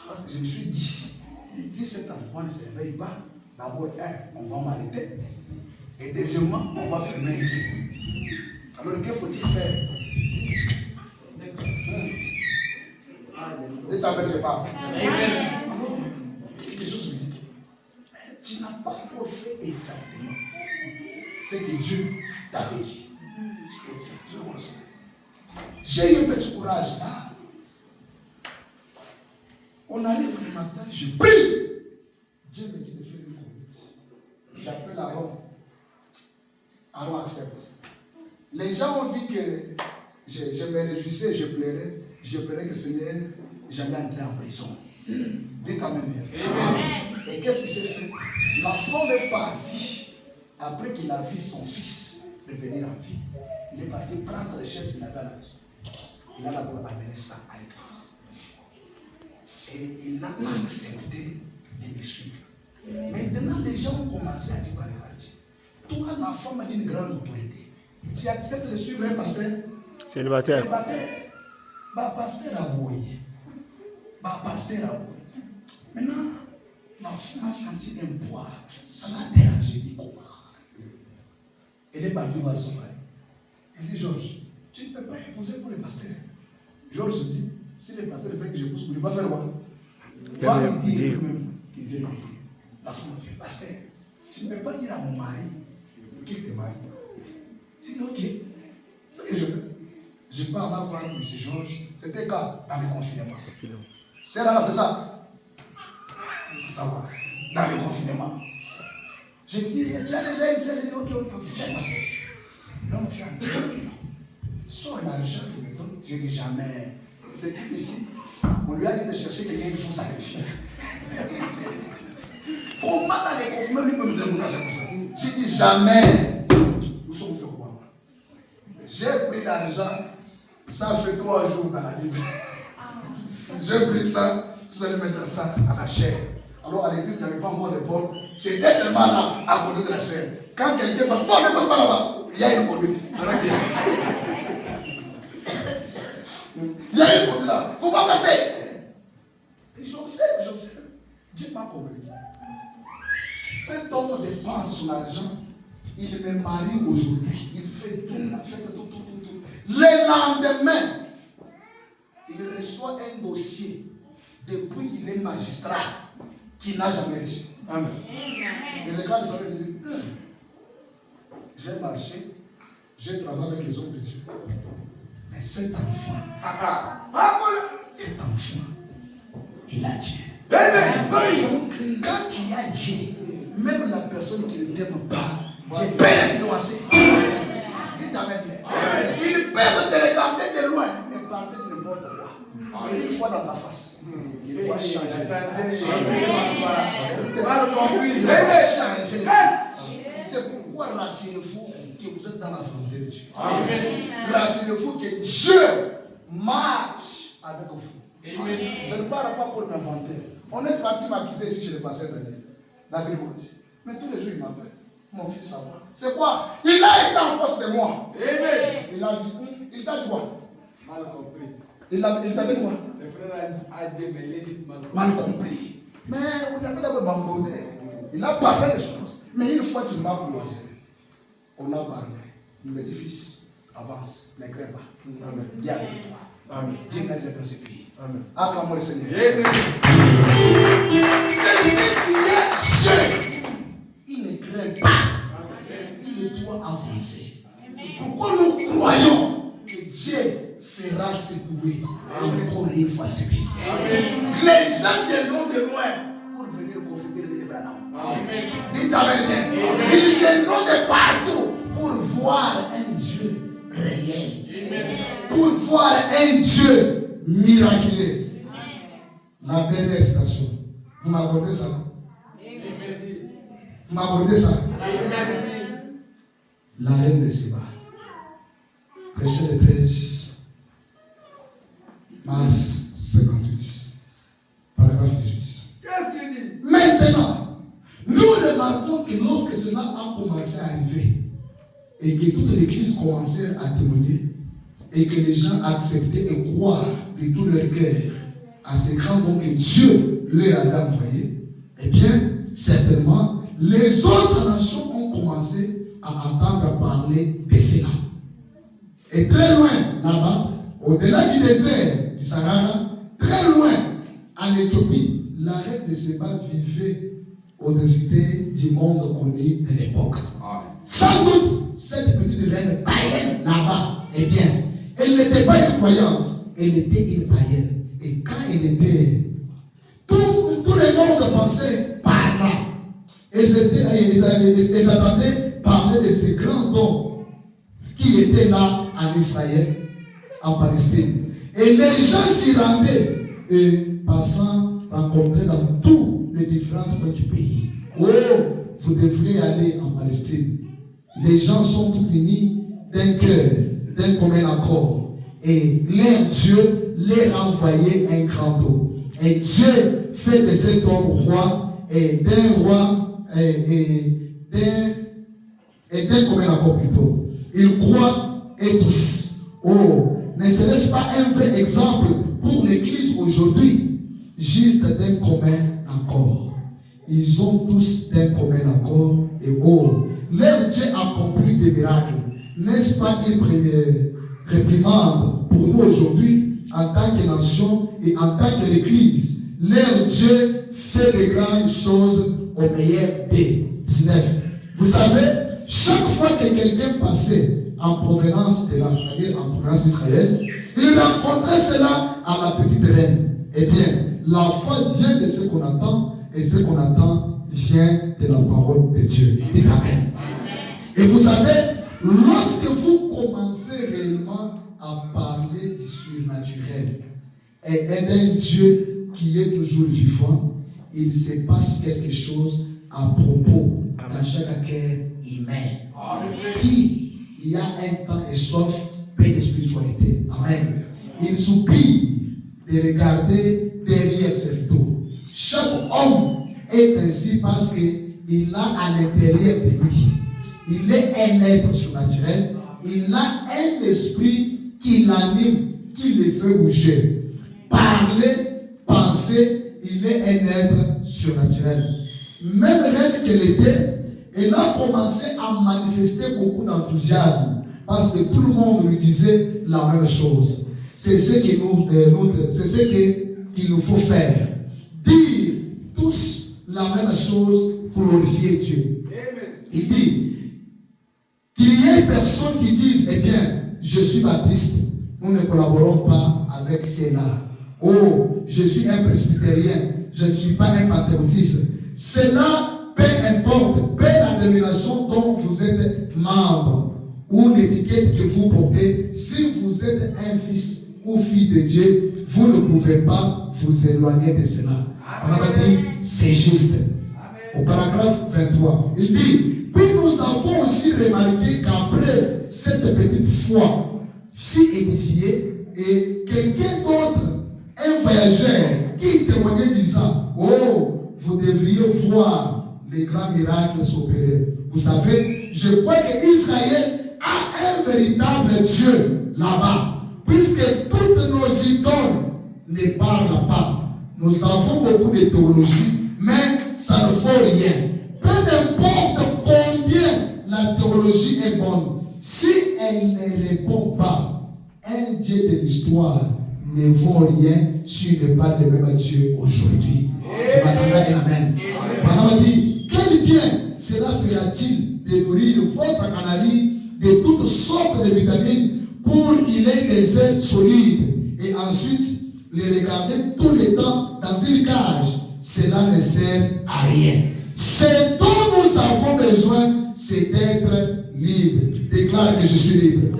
Parce que je me suis dit, Si cet enfant ne se réveille pas, d'abord, on va m'arrêter. Et deuxièmement, on va fermer l'église. Alors, que faut-il faire? Dites Amen, je parle. Alors, quelque chose me dit, tu n'as pas encore fait exactement ce que Dieu t'avait dit. J'ai eu un petit courage là. On arrive le matin, je prie. Dieu me dit de faire une conduite. J'appelle Aaron. Aaron accepte. Les gens ont vu que je me réjouissais, je pleurais. Je pleurais que Seigneur, j'allais entrer en prison. Dites Amen bien. Et qu'est-ce qui s'est fait? La femme est partie après qu'il a vu son fils revenir en vie. Il est parti prendre les chaises qu'il avait à la maison. Il a d'abord amené ça à l'église. Et il a accepté de me suivre. Maintenant, les gens ont commencé à dire par les quartiers. Toi, la femme a dit une grande autorité. Tu acceptes de suivre un pasteur? Célibataire. Bah, pasteur a bouillé. Maintenant, ma femme a senti un poids. Ça l'a dérangé. J'ai dit comment? Elle est partie voir son mari. Elle dit, Georges, tu ne peux pas épouser pour le pasteur. Georges dit, si le pasteur veut que j'épouse, il va faire quoi? Va lui dire lui-même qu'il vient lui dire. La femme a fait, pasteur, tu ne peux pas dire à mon mari qu'il te marie. J'ai dit, ok, c'est ce que je veux. Je pars là voir M. Georges. C'était quand? Dans le confinement. C'est là, c'est ça? Ça va. Dans le confinement. Je me dis, tu as déjà une seule, il dit, ok, viens, pasteur. L'homme fait un truc. Sors l'argent qu'il me donne. J'ai dit jamais. C'est type ici. On lui a dit de chercher quelqu'un qui faut sacrifier. Comment dans les confinements, lui peut me donner mon argent pour ça? J'ai dit jamais. Nous sommes fait quoi? J'ai pris l'argent. Ça fait 3 jours dans la Bible. J'ai pris ça. Vous allez mettre ça à la chair. Alors à l'église, il n'y avait pas encore de porte. J'étais seulement là, à côté de la chair. Quand quelqu'un passe, non, ne passe pas là-bas. Il y a une conduite. Il y a une conduite là. Il ne faut pas passer. Et j'observe. Dieu m'a convaincu. Cet homme dépense son argent. Il me marie aujourd'hui. Il fait tout. Le lendemain, il reçoit un dossier depuis qu'il est magistrat qu'il n'a jamais reçu. Amen. Et le gars, il savait dire, j'ai marché, j'ai travaillé avec les hommes de Dieu. Mais cet enfant, il a Dieu. Donc, quand il a Dieu, même la personne qui ne t'aime pas, Dieu peut l'influencer. Dites Amen bien. Il peut te regarder de loin et parler de n'importe quoi. Une fois dans ta face, il va changer. C'est pourquoi rassurez-vous que vous êtes dans la volonté de Dieu. Rassurez-vous que Dieu marche avec vous. Je ne parle pas pour m'inventer. On est parti m'accuser ici chez le pasteur Daniel. David m'a dit. Mais tous les jours, il m'appelle. Mon fils, ça va. C'est quoi? Il a été en face de moi. Amen. Il a dit, il t'a dit quoi? Mal compris. Il t'a dit quoi? Ses frères a dit, mais il est juste mal compris. Mais on avait d'abord bambonné. Il a parlé des choses. Mais une fois qu'il m'a croisé, on a parlé. Il me dit, fils, avance, ne crains pas. Amen. Viens avec toi. Amen. Dieu n'a jamais dans ce pays. Amen. Acclamons le Seigneur. Amen. Il ne craint pas. Il doit avancer. C'est pourquoi nous croyons que Dieu fera secouer encore une fois ce pays. Les gens viendront de loin pour venir consulter le Branham. Dites Amen. Ils viendront de partout pour voir un Dieu réel. Pour voir un Dieu miraculeux. La dernière citation. Vous m'accordez ça? Vous m'accordez ça? La reine de Séba. Verset 13. Mars 58. Paragraphe 18. Qu'est-ce qu'il dit? Maintenant, nous remarquons que lorsque cela a commencé à arriver et que toute l'église commençait à témoigner et que les gens acceptaient et croient de tout leur cœur à ce grand don que Dieu leur avait envoyé, eh bien, certainement, les autres nations ont commencé à entendre parler de cela. Et très loin, là-bas, au-delà du désert du Sahara, très loin, en Éthiopie, la reine de Séba vivait aux extrémités du monde connu de l'époque. Sans doute, cette petite reine païenne là-bas, eh bien, elle n'était pas une croyante, elle était une païenne. Et quand elle était, tout le monde pensait par là. Elles attendaient parler de ces grands dons qui étaient là en Israël, en Palestine. Et les gens s'y rendaient et passant rencontrer dans tous les différents coins du pays. Oh, vous devriez aller en Palestine. Les gens sont tous unis d'un cœur, d'un commun accord. Et leur Dieu leur a envoyé un grand don. Et Dieu fait de cet homme roi et d'un roi et d'un commun accord plutôt. Il croit et tous. Oh, ne serait-ce pas un vrai exemple pour l'Église aujourd'hui, juste d'un commun accord. Ils ont tous d'un commun accord et oh, leur Dieu accomplit des miracles. N'est-ce pas une réprimande pour nous aujourd'hui en tant que nation et en tant que l'Église? Leur Dieu fait de grandes choses au meilleur des 19. Vous savez, chaque fois que quelqu'un passait en provenance de c'est-à-dire en provenance d'Israël, il rencontrait cela à la petite reine. Eh bien, la foi vient de ce qu'on attend et ce qu'on attend vient de la parole de Dieu. Dites Amen. Et vous savez, lorsque vous commencez réellement à parler du surnaturel et d'un Dieu qui est toujours vivant, il se passe quelque chose à propos dans chaque cœur humain. Qui il y a un temps et soif, paix de spiritualité. Amen. Il soupire de regarder derrière ses rideaux. Chaque homme est ainsi parce qu'il a à l'intérieur de lui. Il est un être surnaturel. Il a un esprit qui l'anime, qui le fait bouger. Parler, penser, il est un être surnaturel. Même reine qu'elle était, elle a commencé à manifester beaucoup d'enthousiasme parce que tout le monde lui disait la même chose. C'est ce qu'il nous faut faire. Dire tous la même chose, glorifier Dieu. Il dit qu'il y ait personne qui dise, eh bien, je suis baptiste, nous ne collaborons pas avec cela. Oh, je suis un presbytérien, je ne suis pas un pentecôtiste. Cela, peu importe, peu la dénomination dont vous êtes membre ou l'étiquette que vous portez, si vous êtes un fils ou fille de Dieu, vous ne pouvez pas vous éloigner de cela. On va dire, c'est juste. Au paragraphe 23, il dit, puis nous avons aussi remarqué qu'après cette petite foi fut édifiée et quelqu'un d'autre, un voyageur, qui témoignait disant, oh, vous devriez voir les grands miracles s'opérer. Vous savez, je crois qu'Israël a un véritable Dieu là-bas. Puisque toutes nos idoles ne parlent pas. Nous avons beaucoup de théologie, mais ça ne vaut rien. Peu importe combien la théologie est bonne, si elle ne répond pas, un Dieu de l'histoire ne vaut rien s'il n'est pas le même Dieu aujourd'hui. Je m'attendais à un amen. Pendant dit, quel bien cela fera-t-il de nourrir votre canarie de toutes sortes de vitamines pour qu'il ait des ailes solides et ensuite les regarder tout le temps dans une cage? Cela ne sert à rien. Ce dont nous avons besoin, c'est d'être libre. Déclare que je suis libre.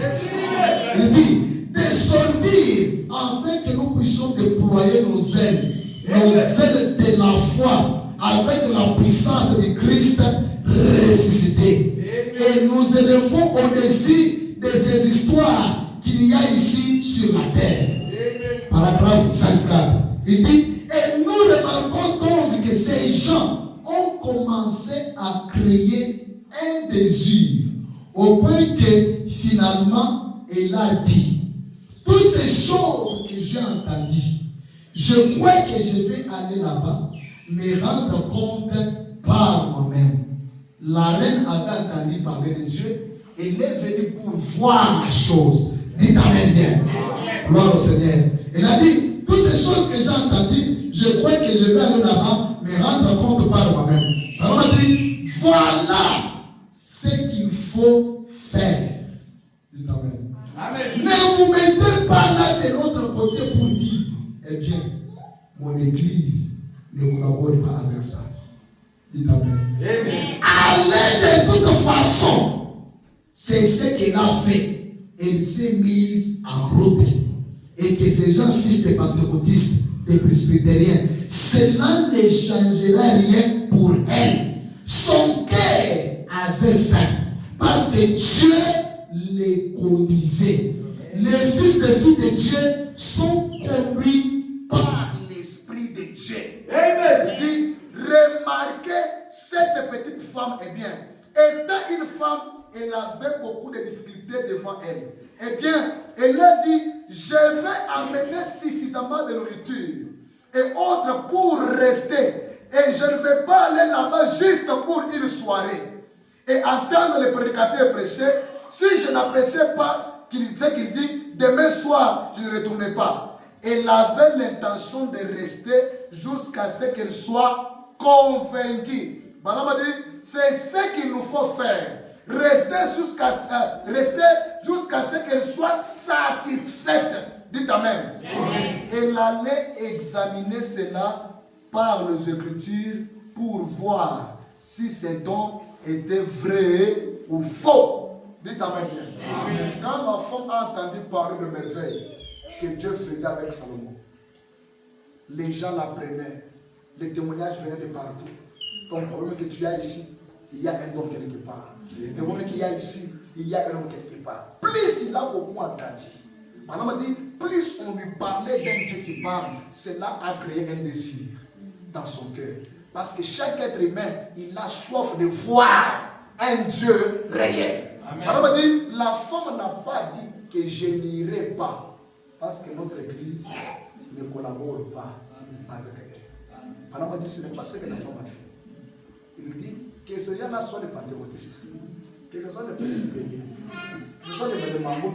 Il dit de sortir afin que nous puissions déployer nos ailes de la foi avec la puissance de Christ ressuscité. Et nous élevons au-dessus de ces histoires qu'il y a ici sur la terre. Paragraphe 24. Il dit, et nous remarquons donc que ces gens ont commencé à créer un désir au point que finalement il a dit, toutes ces choses que j'ai entendues, je crois que je vais aller là-bas, me rendre compte par moi-même. La reine avait entendu parler de Dieu. Elle est venue pour voir la chose. Dites Amen bien. Gloire au Seigneur. Elle a dit, toutes ces choses que j'ai entendues, je crois que je vais aller là-bas, me rendre compte par moi-même. Alors elle a dit, voilà ce qu'il faut faire. Dites Amen. Amen. Ne vous mettez pas là de l'autre côté pour dire, eh bien, mon église ne collabore pas avec ça. Dites Amen. Allez de toute façon. C'est ce qu'elle a fait. Elle s'est mise en route. Et que ces gens, fils de pentecôtistes, des presbytériens, cela ne changera rien pour elle. Son cœur avait faim. Parce que Dieu les conduisait. Les fils et filles de Dieu sont conduits par l'Esprit de Dieu. Amen. Il dit, remarquez cette petite femme, eh bien, étant une femme, elle avait beaucoup de difficultés devant elle. Eh bien, elle a dit, je vais amener suffisamment de nourriture et autres pour rester. Et je ne vais pas aller là-bas juste pour une soirée et entendre les prédicateurs prêcher. Si je n'appréciais pas qu'il dit, demain soir, je ne retournerai pas. Elle avait l'intention de rester jusqu'à ce qu'elle soit convaincue. Madame a dit, c'est ce qu'il nous faut faire. Rester jusqu'à ce qu'elle soit satisfaite. Dites Amen. Elle allait examiner cela par les Écritures pour voir si ces dons étaient vrais ou faux. Dites Amen bien. Quand la femme a entendu parler de merveilles que Dieu faisait avec Salomon, les gens l'apprenaient. Les témoignages venaient de partout. Ton problème que tu as ici, il y a un don quelque part. Le problème qu'il y a ici, il y a un don quelque part. Plus il a beaucoup entendu. Madame a dit, plus on lui parlait d'un Dieu qui parle, cela a créé un désir dans son cœur. Parce que chaque être humain, il a soif de voir un Dieu réel. Amen. Madame a dit, la femme n'a pas dit que je n'irai pas. Parce que notre église ne collabore pas avec elle. Madame a dit, ce n'est pas ce que la femme a fait. Il dit que ces gens-là soient des pentecôtistes, que ce soit des presbytériens, que ce soit des mamouds.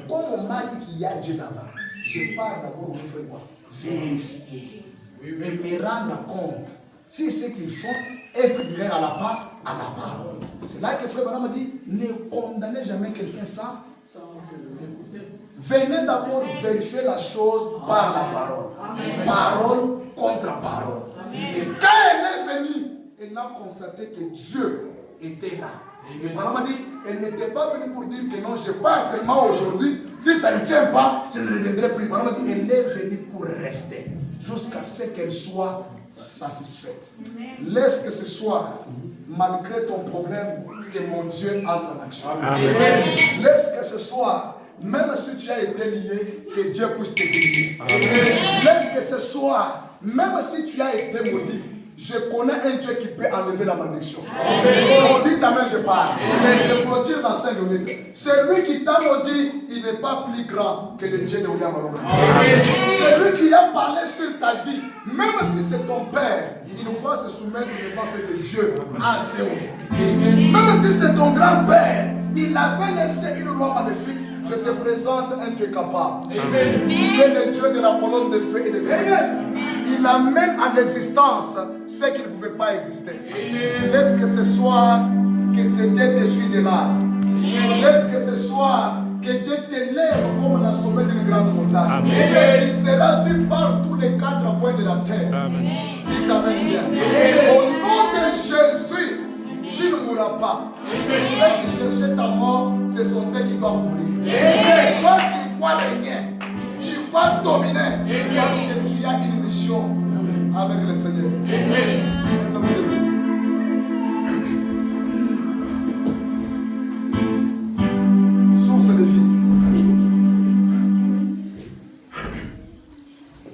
Comme on m'a dit qu'il y a Dieu là-bas, je pars d'abord, on fait quoi? Vérifier et me rendre compte si ce qu'ils font est similaire à la parole. C'est là que Frère Branham dit, ne condamnez jamais quelqu'un sans. Venez d'abord vérifier la chose par la parole. Amen. Parole contre parole. Amen. Et quand elle est venue, elle a constaté que Dieu était là. Et Branham a dit, elle n'était pas venue pour dire que non, je pars seulement aujourd'hui. Si ça ne tient pas, je ne reviendrai plus. Branham a dit, elle est venue pour rester jusqu'à ce qu'elle soit satisfaite. Laisse que ce soit, malgré ton problème, que mon Dieu entre en action. Amen. Laisse que ce soit, même si tu as été lié, que Dieu puisse te guérir. Laisse que ce soit, même si tu as été maudit, je connais un Dieu qui peut enlever la malédiction. On dit Amen, je parle. Je clôture dans 5 minutes. C'est lui qui t'a maudit, il n'est pas plus grand que le Dieu de William Malonga. C'est lui qui a parlé sur ta vie. Même si c'est ton père, il faut se soumettre devant ce que Dieu a fait aujourd'hui. Même si c'est ton grand-père, il avait laissé une loi magnifique. Je te présente un Dieu capable. Amen. Il est le Dieu de la colonne de feu et de lumière. Il amène à l'existence ce qui ne pouvait pas exister. Amen. Laisse que ce soit que ce Dieu te suit de là. Laisse que ce soit que Dieu t'élève comme la sommet d'une grande montagne. Amen. Tu seras vu par tous les 4 coins de la terre. Amen. Il t'amène bien. Amen. Au nom de Jésus, tu ne mourras pas. Ceux qui cherchaient ta mort, ce sont eux qui doivent mourir. Amen. Toi, tu vois régner, tu vas dominer. Parce que tu as une mission avec le Seigneur. Amen.